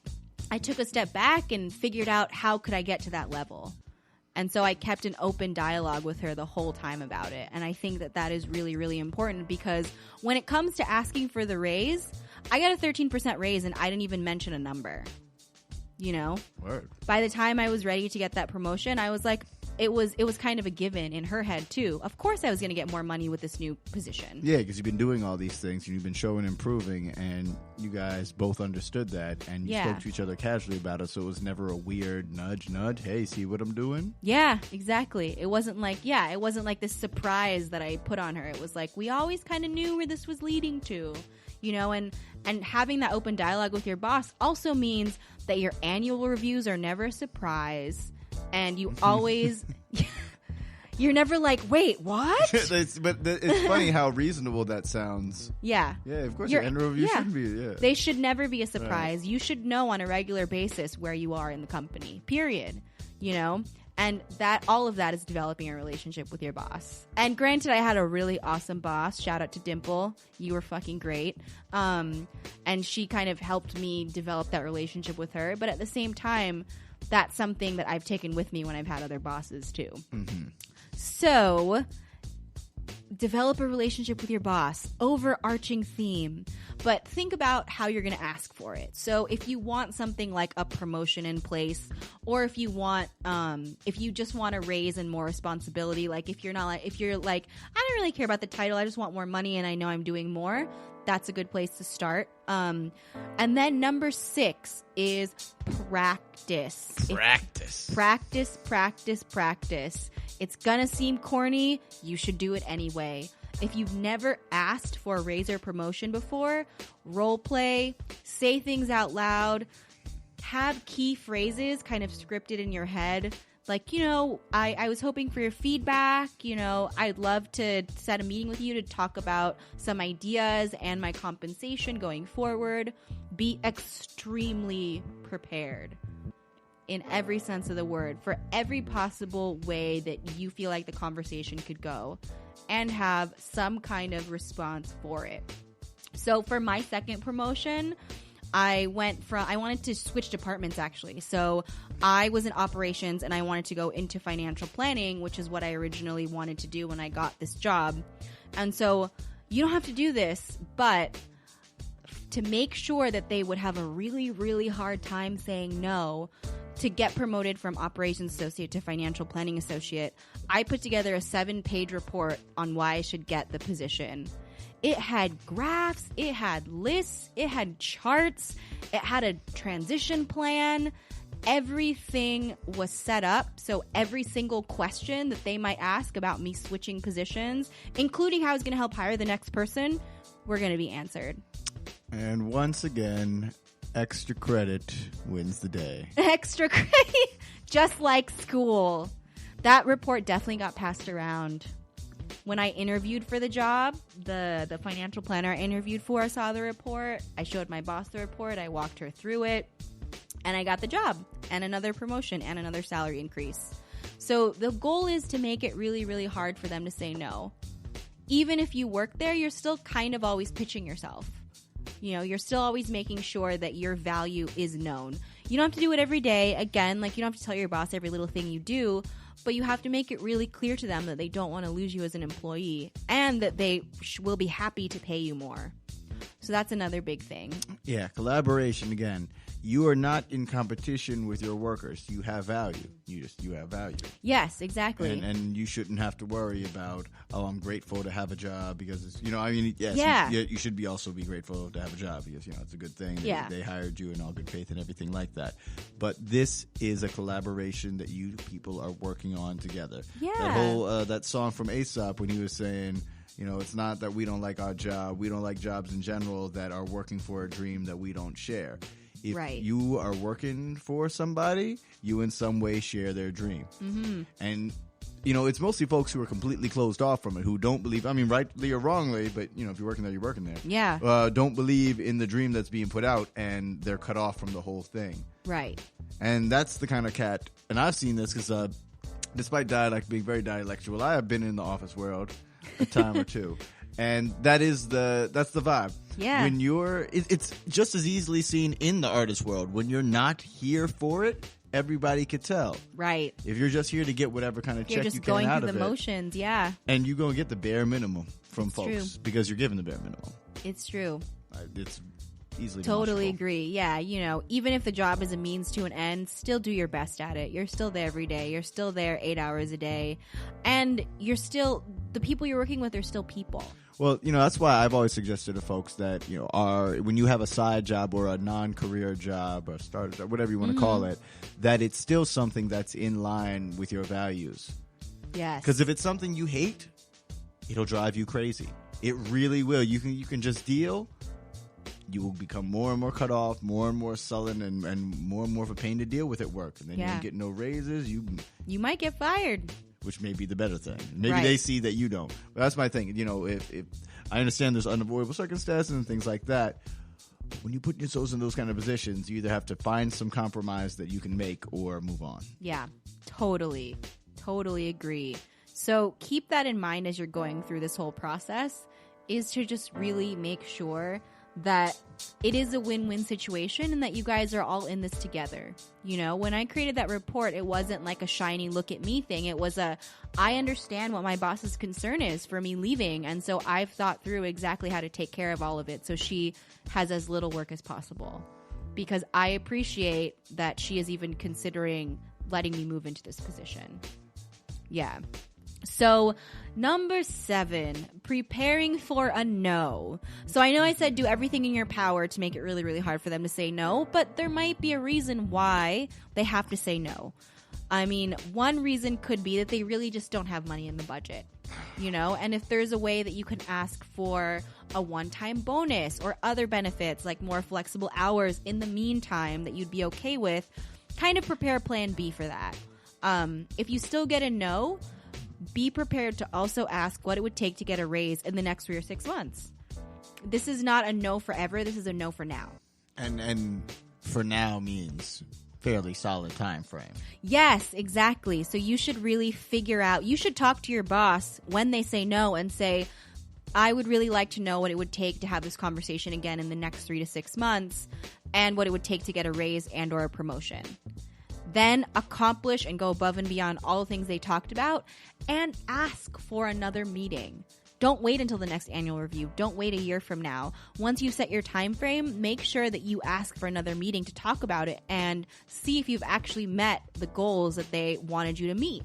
I took a step back and figured out how could I get to that level. And so I kept an open dialogue with her the whole time about it. And I think that that is really, really important, because when it comes to asking for the raise, I got a 13% raise and I didn't even mention a number. Word. By the time I was ready to get that promotion, I was like, it was kind of a given in her head too. Of course I was going to get more money with this new position. Yeah, because you've been doing all these things and you've been showing improving, and you guys both understood that, and you spoke to each other casually about it, so it was never a weird nudge, hey, see what I'm doing? Yeah, exactly. It wasn't like this surprise that I put on her. It was like, we always kind of knew where this was leading to, and having that open dialogue with your boss also means that your annual reviews are never a surprise. And you always, you're never like, wait, what? But it's funny how reasonable that sounds. Yeah. Yeah, of course your annual review shouldn't be. Yeah. They should never be a surprise. Right. You should know on a regular basis where you are in the company, period. And that all of that is developing a relationship with your boss. And granted, I had a really awesome boss. Shout out to Dimple. You were fucking great. And she kind of helped me develop that relationship with her. But at the same time, that's something that I've taken with me when I've had other bosses too. So, develop a relationship with your boss. Overarching theme. But think about how you're going to ask for it. So if you want something like a promotion in place, or if you want, if you just want a raise and more responsibility, if you're like, I don't really care about the title, I just want more money and I know I'm doing more, that's a good place to start. And then number 6 is practice. Practice. It's gonna seem corny. You should do it anyway. If you've never asked for a raise or promotion before, role play, say things out loud, have key phrases kind of scripted in your head. I was hoping for your feedback. I'd love to set a meeting with you to talk about some ideas and my compensation going forward. Be extremely prepared in every sense of the word for every possible way that you feel like the conversation could go, and have some kind of response for it. So for my second promotion, I wanted to switch departments actually. So I was in operations and I wanted to go into financial planning, which is what I originally wanted to do when I got this job. And so you don't have to do this, but to make sure that they would have a really, really hard time saying no to get promoted from operations associate to financial planning associate, I put together a 7-page report on why I should get the position. It had graphs, it had lists, it had charts, it had a transition plan. Everything was set up, so every single question that they might ask about me switching positions, including how I was going to help hire the next person, were going to be answered. And once again, extra credit wins the day. Extra credit, just like school. That report definitely got passed around. When I interviewed for the job, the financial planner I interviewed for saw the report. I showed my boss the report. I walked her through it. And I got the job and another promotion and another salary increase. So the goal is to make it really, really hard for them to say no. Even if you work there, you're still kind of always pitching yourself. You know, you're still always making sure that your value is known. You don't have to do it every day. Again, like, you don't have to tell your boss every little thing you do, but you have to make it really clear to them that they don't want to lose you as an employee and that they will be happy to pay you more. So that's another big thing. Yeah, collaboration again. You are not in competition with your workers. You have value. You have value. Yes, exactly. And you shouldn't have to worry about, oh, I'm grateful to have a job because it's, you know, I mean, yes, Yeah. you should also be grateful to have a job because, you know, it's a good thing. Yeah. They hired you in all good faith and everything like that. But this is a collaboration that you people are working on together. Yeah. That whole, that song from Aesop when he was saying, you know, it's not that we don't like our job. We don't like jobs in general that are working for a dream that we don't share. If Right. you are working for somebody, you in some way share their dream. Mm-hmm. And, you know, it's mostly folks who are completely closed off from it, who don't believe, I mean, rightly or wrongly, but, you know, if you're working there, you're working there. Yeah. Don't believe in the dream that's being put out, and they're cut off from the whole thing. Right. And that's the kind of cat, and I've seen this because despite being very dialectual, I have been in the office world a time or two. And that's the vibe. Yeah. When it's just as easily seen in the artist world. When you're not here for it, everybody could tell. Right. If you're just here to get whatever kind of You're check just you can going out through of the it, motions, yeah. and you're going to get the bare minimum from It's folks true. because you're given the bare minimum. It's true. It's easily Totally demonstrable. agree. Yeah, you know, even if the job is a means to an end, still do your best at it. You're still there every day. You're still there 8 hours a day. And the people you're working with are still people. Well, you know, that's why I've always suggested to folks that, you know, when you have a side job or a non-career job or starter job, whatever you want to call it, that it's still something that's in line with your values. Yes. Because if it's something you hate, it'll drive you crazy. It really will. You can just deal. You will become more and more cut off, more and more sullen, and more of a pain to deal with at work. And then you don't get no raises. You might get fired. Which may be the better thing. Maybe Right. they see that you don't. But that's my thing. You know, if I understand there's unavoidable circumstances and things like that, when you put yourselves in those kind of positions, you either have to find some compromise that you can make or move on. Yeah, totally agree. So keep that in mind as you're going through this whole process, is to just really make sure that it is a win-win situation and that you guys are all in this together. You know, when I created that report, it wasn't like a shiny look at me thing. It was I understand what my boss's concern is for me leaving, and so I've thought through exactly how to take care of all of it so she has as little work as possible. Because I appreciate that she is even considering letting me move into this position. Yeah. So, number 7, preparing for a no. So I know I said do everything in your power to make it really, really hard for them to say no, but there might be a reason why they have to say no. I mean, one reason could be that they really just don't have money in the budget, you know? And if there's a way that you can ask for a one-time bonus or other benefits like more flexible hours in the meantime that you'd be okay with, kind of prepare plan B for that. If you still get a no, be prepared to also ask what it would take to get a raise in the next 3 or 6 months. This is not a no forever. This is a no for now. And for now means fairly solid time frame. Yes, exactly. So you should really figure out, you should talk to your boss when they say no and say, I would really like to know what it would take to have this conversation again in the next 3 to 6 months and what it would take to get a raise and or a promotion. Then accomplish and go above and beyond all the things they talked about and ask for another meeting. Don't wait until the next annual review. Don't wait a year from now. Once you set your time frame, make sure that you ask for another meeting to talk about it and see if you've actually met the goals that they wanted you to meet.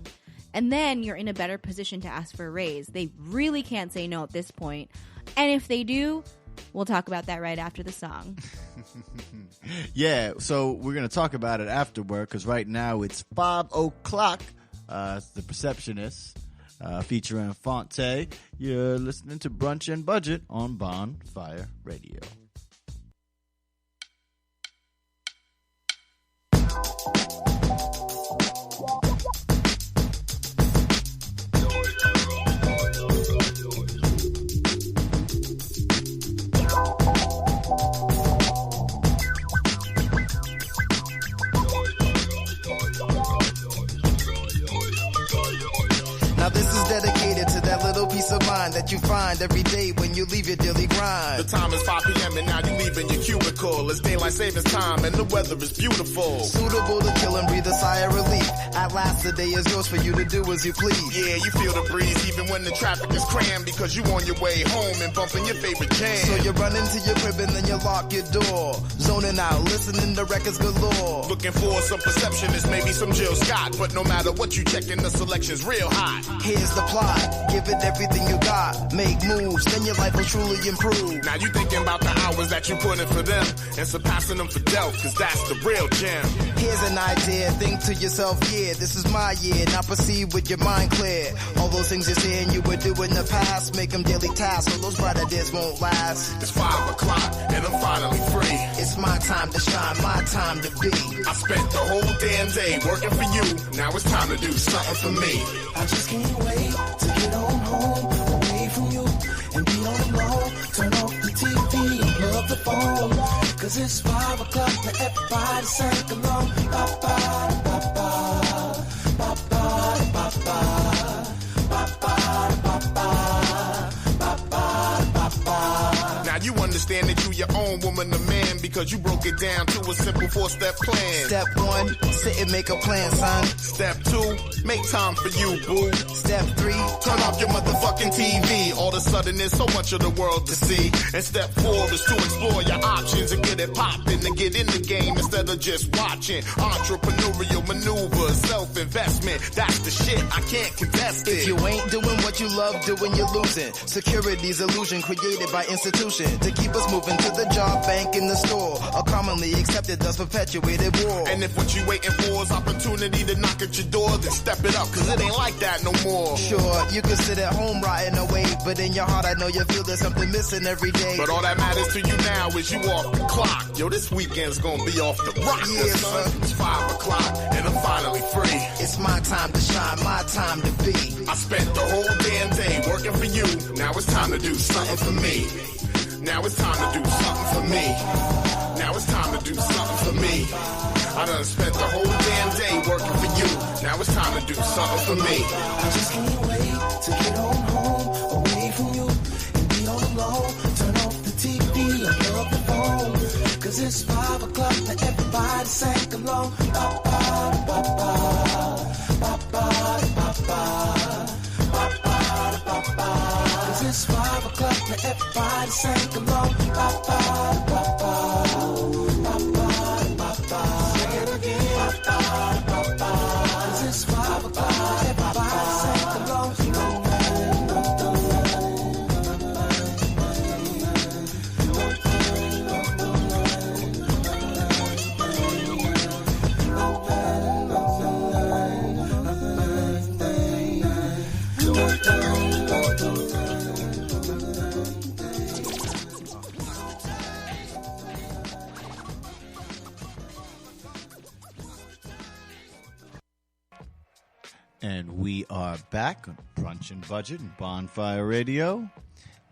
And then you're in a better position to ask for a raise. They really can't say no at this point. And if they do, we'll talk about that right after the song. Yeah, so we're going to talk about it afterward because right now it's 5 o'clock. It's The Perceptionist featuring Fonte. You're listening to Brunch and Budget on Bonfire Radio. Now this is dedicated to that little peace of mind that you find every day when you leave your daily grind. The time is 5 p.m. and now you leaving your cubicle. It's daylight savings time and the weather is beautiful. Suitable to kill and breathe a sigh of relief. At last the day is yours for you to do as you please. Yeah, you feel the breeze even when the traffic is crammed because you on your way home and bumping your favorite jam. So you run into your crib and then you lock your door. Zoning out, listening to records galore. Looking for some perceptionist, maybe some Jill Scott. But no matter what you checking, the selection's real hot. Here's the plot, give it everything you got. Make moves, then your life will truly improve. Now you thinking about the hours that you put in for them and surpassing them for Delph, cause that's the real gem. Here's an idea, think to yourself, yeah, this is my year. Now proceed with your mind clear. All those things you're saying you would do in the past, make them daily tasks so those brighter days won't last. It's 5 o'clock and I'm finally free. It's my time to shine, my time to be. I spent the whole damn day working for you. Now it's time to do something for me. I just can't wait to get on home, away from you, and be on the low. Turn off the TV and plug the phone, cause it's 5 o'clock, now everybody sing along. Ba ba ba ba, ba ba ba ba, ba ba ba ba, ba ba ba ba. Now you understand that you your own woman or man because you broke it down to a simple 4-step plan. Step 1, sit and make a plan, son. Step 2, make time for you, boo. Step 3, turn off your motherfucking TV. All of a sudden there's so much of the world to see. And step 4 is to explore your options and get it poppin' and get in the game instead of just watching. Entrepreneurial maneuvers, self-investment, that's the shit, I can't contest it. If you ain't doing what you love doing, you're losing. Security's illusion created by institution to keep us moving to the job, bank, and the store. A commonly accepted, thus perpetuated war. And if what you waiting for is opportunity to knock at your door, then step it up, cause it ain't like that no more. Sure, you can sit at home riding a wave, but in your heart I know you feel there's something missing every day. But all that matters to you now is you off the clock. Yo, this weekend's gonna be off the rock. Yeah, son. It's 5 o'clock and I'm finally free. It's my time to shine, my time to be. I spent the whole damn day working for you. Now it's time to do something for me. Now it's time to do something for me. Now it's time to do something for me. I done spent the whole damn day working for you. Now it's time to do something for me. I just can't wait to get on home, away from you, and be on the low. Turn off the TV and plug the phone, cause it's 5 o'clock, now everybody sing along. Ba ba ba ba, ba ba ba ba, ba ba ba ba. Cause it's 5 o'clock, now everybody sing along. Ba ba ba ba, ba ba ba ba. Sing it again. Ba ba ba ba. Cause it's 5 o'clock, everybody sing along. And we are back on Brunch and Budget and Bonfire Radio.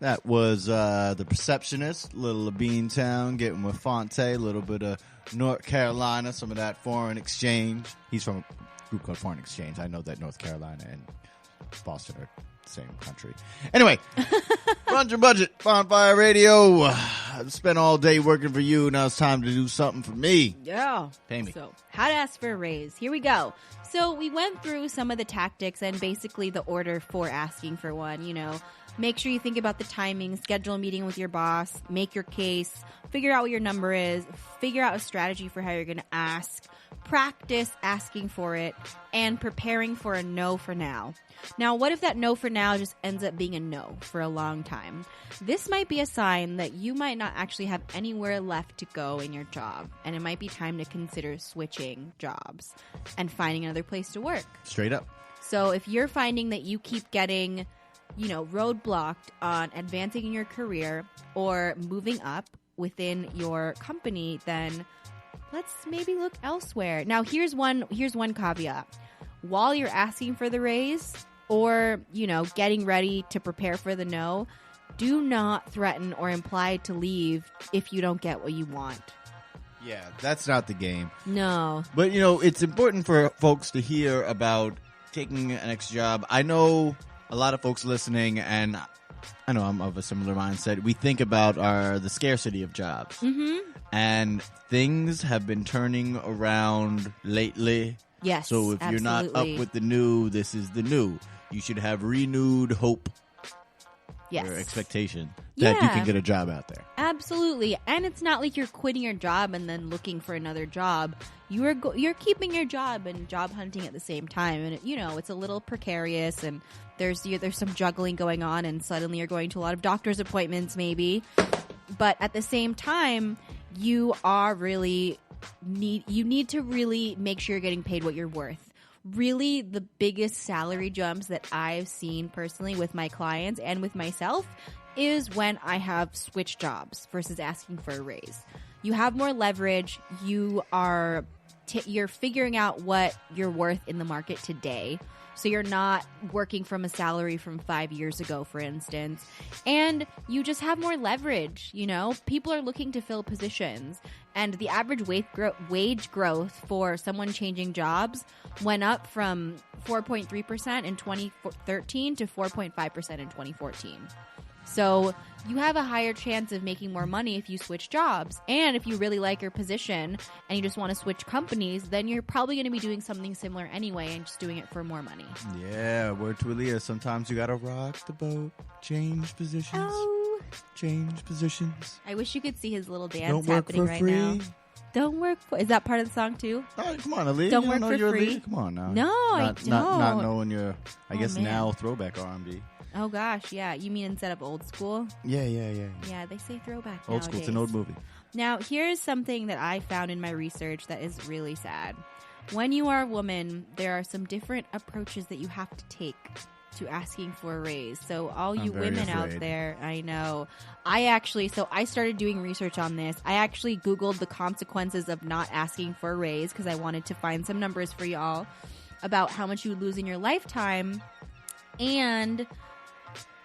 That was The Perceptionist, Little of Beantown, getting with Fonte, a little bit of North Carolina, some of that Foreign Exchange. He's from a group called Foreign Exchange. I know that North Carolina and Boston are the same country. Anyway, Brunch and Budget, Bonfire Radio. I've spent all day working for you. Now it's time to do something for me. Yeah. Pay me. So, how to ask for a raise. Here we go. So we went through some of the tactics and basically the order for asking for one. You know, make sure you think about the timing, schedule a meeting with your boss, make your case, figure out what your number is, figure out a strategy for how you're going to ask, practice asking for it, and preparing for a no for now. Now, what if that no for now just ends up being a no for a long time? This might be a sign that you might not actually have anywhere left to go in your job, and it might be time to consider switching jobs and finding another place to work. Straight up. So if you're finding that you keep getting, roadblocked on advancing in your career or moving up within your company, then let's maybe look elsewhere. Now, here's one caveat. While you're asking for the raise or, getting ready to prepare for the no, do not threaten or imply to leave if you don't get what you want. Yeah, that's not the game. No. But, it's important for folks to hear about taking an next job. I know a lot of folks listening, and I know I'm of a similar mindset. We think about the scarcity of jobs. Mm-hmm. And things have been turning around lately. Yes, So if you're not up with the new, this is the new. You should have renewed hope or expectation that you can get a job out there. Absolutely. And it's not like you're quitting your job and then looking for another job. You're keeping your job and job hunting at the same time. And, it's a little precarious and there's some juggling going on and suddenly you're going to a lot of doctor's appointments maybe. But at the same time, you need to really make sure you're getting paid what you're worth. Really, the biggest salary jumps that I've seen personally with my clients and with myself is when I have switched jobs versus asking for a raise. You have more leverage. You're figuring out what you're worth in the market today. So you're not working from a salary from 5 years ago, for instance. And you just have more leverage, People are looking to fill positions. And the average wage growth for someone changing jobs went up from 4.3% in 2013 to 4.5% in 2014. So you have a higher chance of making more money if you switch jobs. And if you really like your position and you just want to switch companies, then you're probably going to be doing something similar anyway and just doing it for more money. Yeah, word to Aaliyah. Sometimes you got to rock the boat, change positions. Oh. Change positions. I wish you could see his little dance Don't work happening for right free. now. Don't work for... Is that part of the song too? Oh, come on, Aaliyah. Don't you work know for you're free. Aaliyah? Come on now. No, I don't. Not knowing your, I guess man. now throwback R&B. Oh gosh, yeah. You mean instead of old school? Yeah. Yeah, they say throwback Old nowadays. school. It's an old movie. Now, here's something that I found in my research that is really sad. When you are a woman, there are some different approaches that you have to take to asking for a raise. So all you women out there, I know. I started doing research on this. I actually Googled the consequences of not asking for a raise because I wanted to find some numbers for y'all about how much you would lose in your lifetime. And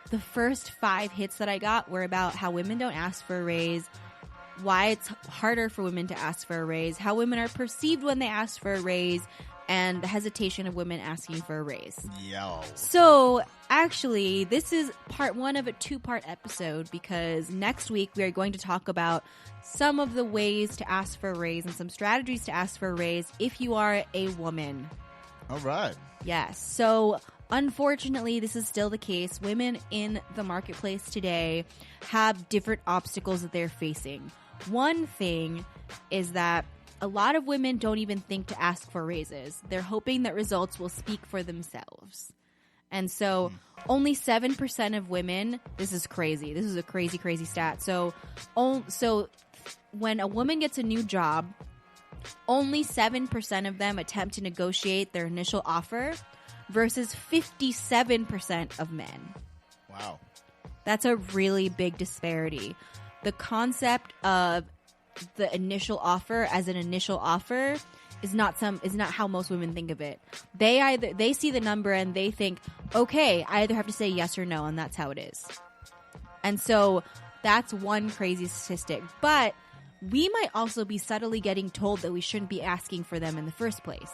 the first 5 hits that I got were about how women don't ask for a raise, why it's harder for women to ask for a raise, how women are perceived when they ask for a raise, and the hesitation of women asking for a raise. Yo. So, actually, this is part 1 of a 2-part episode because next week we are going to talk about some of the ways to ask for a raise and some strategies to ask for a raise if you are a woman. All right. Yes. So, unfortunately, this is still the case. Women in the marketplace today have different obstacles that they're facing. One thing is that a lot of women don't even think to ask for raises. They're hoping that results will speak for themselves. And so only 7% of women, this is crazy. This is a crazy, crazy stat. So when a woman gets a new job, only 7% of them attempt to negotiate their initial offer versus 57% of men. Wow. That's a really big disparity. The concept of the initial offer as an initial offer is not how most women think of it. They see the number and they think, okay, I either have to say yes or no, and that's how it is. And so that's one crazy statistic. But we might also be subtly getting told that we shouldn't be asking for them in the first place.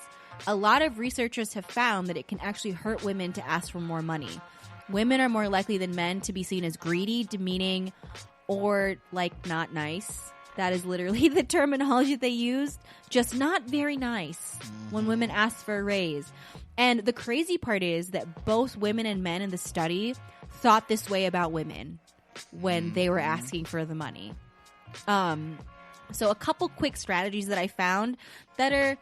A lot of researchers have found that it can actually hurt women to ask for more money. Women are more likely than men to be seen as greedy, demeaning, or not nice. That is literally the terminology they used. Just not very nice when women ask for a raise. And the crazy part is that both women and men in the study thought this way about women when they were asking for the money. So a couple quick strategies that I found that are,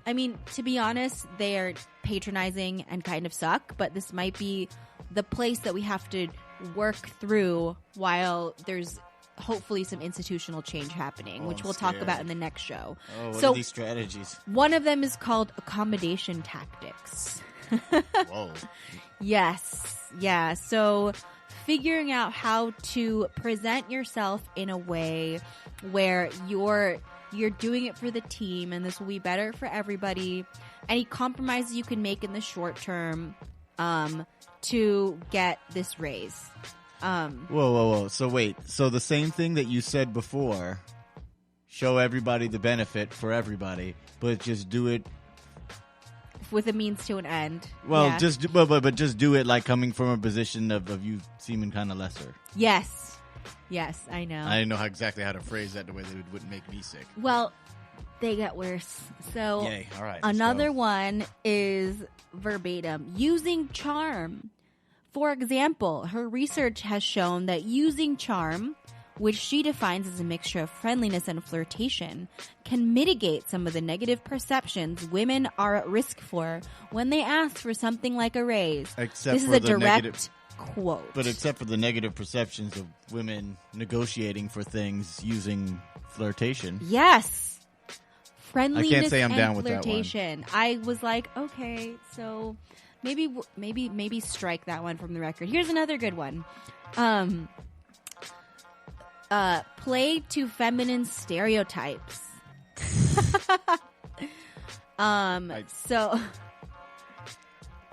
to be honest, they are patronizing and kind of suck, but this might be the place that we have to work through while there's hopefully some institutional change happening, which we'll talk about in the next show. What are these strategies? One of them is called accommodation tactics. Whoa. Yes. Yeah. So figuring out how to present yourself in a way where you're doing it for the team and this will be better for everybody. Any compromises you can make in the short term to get this raise. Whoa. So wait. So the same thing that you said before, show everybody the benefit for everybody, but just do it with a means to an end. Well, Yeah. but just do it like coming from a position of you seeming kind of lesser. Yes, I know. I didn't know exactly how to phrase that the way that it wouldn't make me sick. Well, they get worse. So Yay! All right. another one is verbatim, using charm. For example, her research has shown that using charm, which she defines as a mixture of friendliness and flirtation, can mitigate some of the negative perceptions women are at risk for when they ask for something like a raise. Except this is for a the direct negative- quote. But except for the negative perceptions of women negotiating for things using flirtation. Yes. Friendliness I can't say I'm and down with that one. flirtation. I was like, okay, so maybe strike that one from the record. Here's another good one. Play to feminine stereotypes. So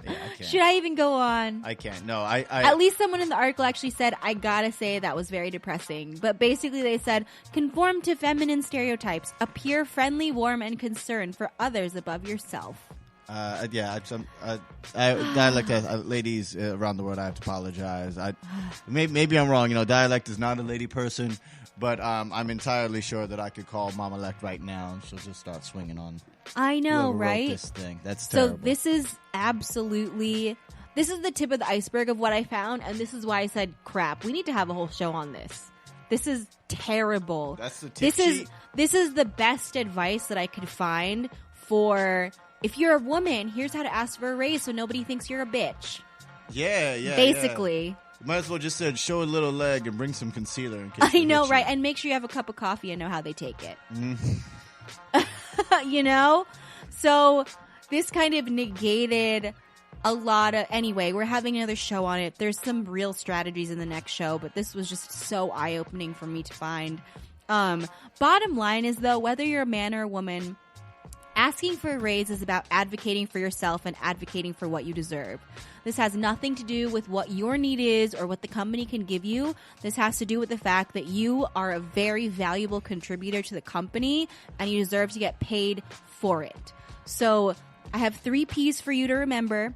Yeah, I can't. should I even go on? I can't. No, At least someone in the article actually said, I gotta say that was very depressing. But basically they said, conform to feminine stereotypes. Appear friendly, warm, and concerned for others above yourself. I like that. Ladies around the world, I have to apologize. Maybe I'm wrong. Dialect is not a lady person, but I'm entirely sure that I could call Mama Lect right now and she'll just start swinging on. I know, whoever wrote right? This thing. That's So terrible. this is the tip of the iceberg of what I found, and this is why I said, crap, we need to have a whole show on this. This is terrible. That's the tip sheet. This is the best advice that I could find for if you're a woman, here's how to ask for a raise so nobody thinks you're a bitch. Yeah. Basically. You might as well just said show a little leg and bring some concealer in case I they know, hit you. right? And make sure you have a cup of coffee and know how they take it. Mm-hmm. So this kind of negated a lot of... Anyway, we're having another show on it. There's some real strategies in the next show, but this was just so eye-opening for me to find. Bottom line is, though, whether you're a man or a woman, asking for a raise is about advocating for yourself and advocating for what you deserve. This has nothing to do with what your need is or what the company can give you. This has to do with the fact that you are a very valuable contributor to the company and you deserve to get paid for it. So I have 3 P's for you to remember.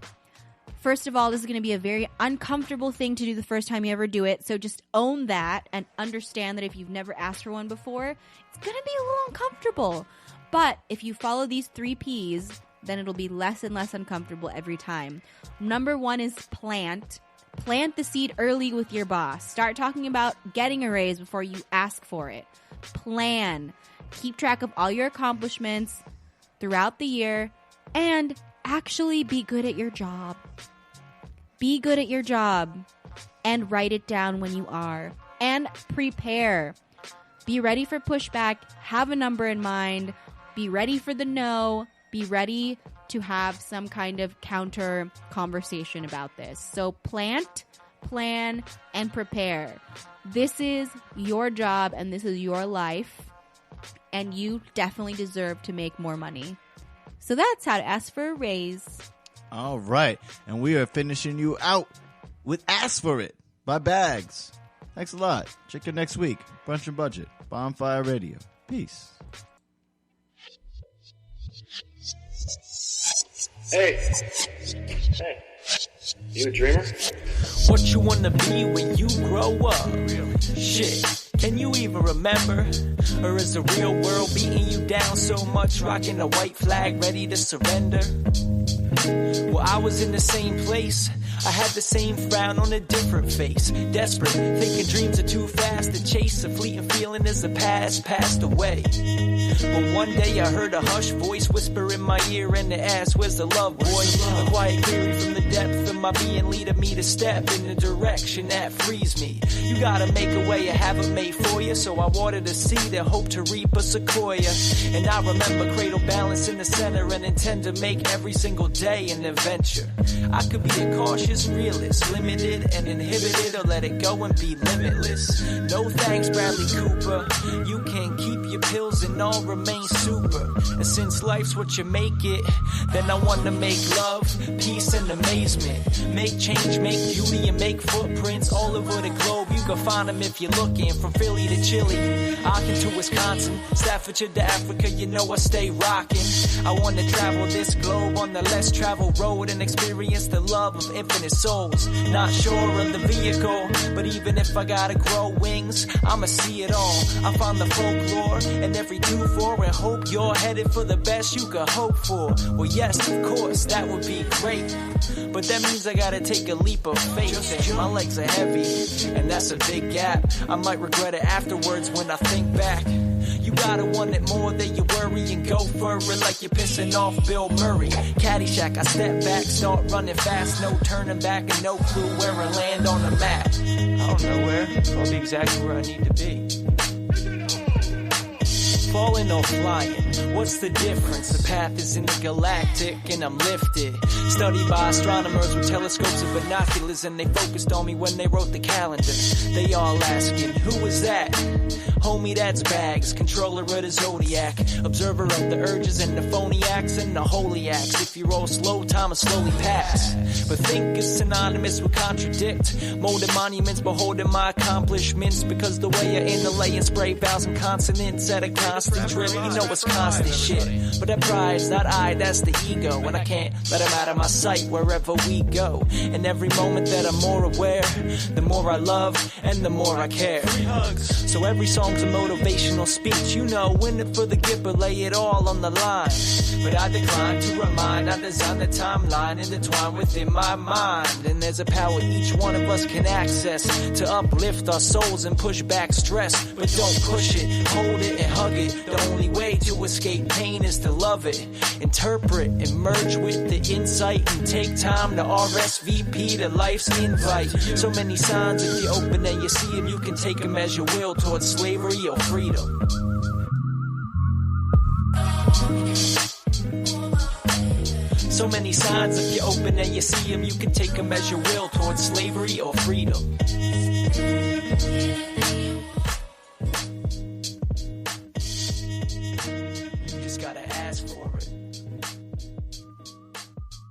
First of all, this is going to be a very uncomfortable thing to do the first time you ever do it. So just own that and understand that if you've never asked for one before, it's going to be a little uncomfortable. But if you follow these 3 P's, then it'll be less and less uncomfortable every time. Number 1 is plant. Plant the seed early with your boss. Start talking about getting a raise before you ask for it. Plan. Keep track of all your accomplishments throughout the year and actually be good at your job. Be good at your job and write it down when you are. And prepare. Be ready for pushback. Have a number in mind. Be ready for the no. Be ready to have some kind of counter conversation about this. So plant, plan, and prepare. This is your job and this is your life. And you definitely deserve to make more money. So that's how to ask for a raise. All right. And we are finishing you out with Ask For It by Bags. Thanks a lot. Check you next week. Brunch and Budget. Bonfire Radio. Peace. Hey, you a dreamer? What you wanna be when you grow up? Shit, can you even remember? Or is the real world beating you down so much, rocking a white flag ready to surrender? Well, I was in the same place. I had the same frown on a different face. Desperate, thinking dreams are too fast to chase. A fleeting feeling as the past passed away. But one day I heard a hushed voice whisper in my ear and it asked, where's the love, boy? A quiet query from the depth of my being leading me to step in the direction that frees me. You gotta make a way, I haven't made for you. So I watered a seed and hope to reap a sequoia. And I remember cradle balance in the center and intend to make every single day an adventure. I could be a cautious realist, limited and inhibited, or let it go and be limitless. No thanks, Bradley Cooper. You can keep your pills and all remain super. And since life's what you make it, then I want to make love, peace, and amazement. Make change, make beauty, and make footprints all over the globe. You you can find them if you're looking. From Philly to Chile, Aachen to Wisconsin, Staffordshire to Africa, you know I stay rocking. I want to travel this globe on the less traveled road and experience the love of infinite souls. Not sure of the vehicle, but even if I gotta grow wings, I'ma see it all. I find the folklore in every 2-4 and hope you're headed for the best you could hope for. Well, yes, of course, that would be great, but that means I gotta take a leap of faith. And my legs are heavy, and that's a big gap. I might regret it afterwards when I think back. You gotta want it more than you worry and go for it like you're pissing off Bill Murray. Caddyshack, I step back, start running fast, no turning back and no clue where I land on the map. I don't know where, I'll be exactly where I need to be. Falling or flying, what's the difference? The path is intergalactic and I'm lifted. Studied by astronomers with telescopes and binoculars, and they focused on me when they wrote the calendar. They all asking, who was that? Homie, that's Bags, controller of the Zodiac, observer of the urges and the phoniacs and the holy acts. If you roll slow, time will slowly pass. But think is synonymous with contradict. Molded monuments beholding my accomplishments, because the way I inlay and spray vowels and consonants at a constant drip, you know it's constant shit. But that pride's not I, that's the ego, and I can't let him out of my sight wherever we go. And every moment that I'm more aware, the more I love and the more I care. So every song's a motivational speech, you know, in it for the giver, lay it all on the line. But I decline to remind, I design the timeline intertwined within my mind. And there's a power each one of us can access to uplift our souls and push back stress. But don't push it, hold it and hug it. The only way to escape pain is to love it. Interpret and merge with the insight and take time to RSVP to life's invite. So many signs, if you open and you see them, you can take them as you will towards slavery or freedom. So many signs, if you open and you see them, you can take them as you will towards slavery or freedom.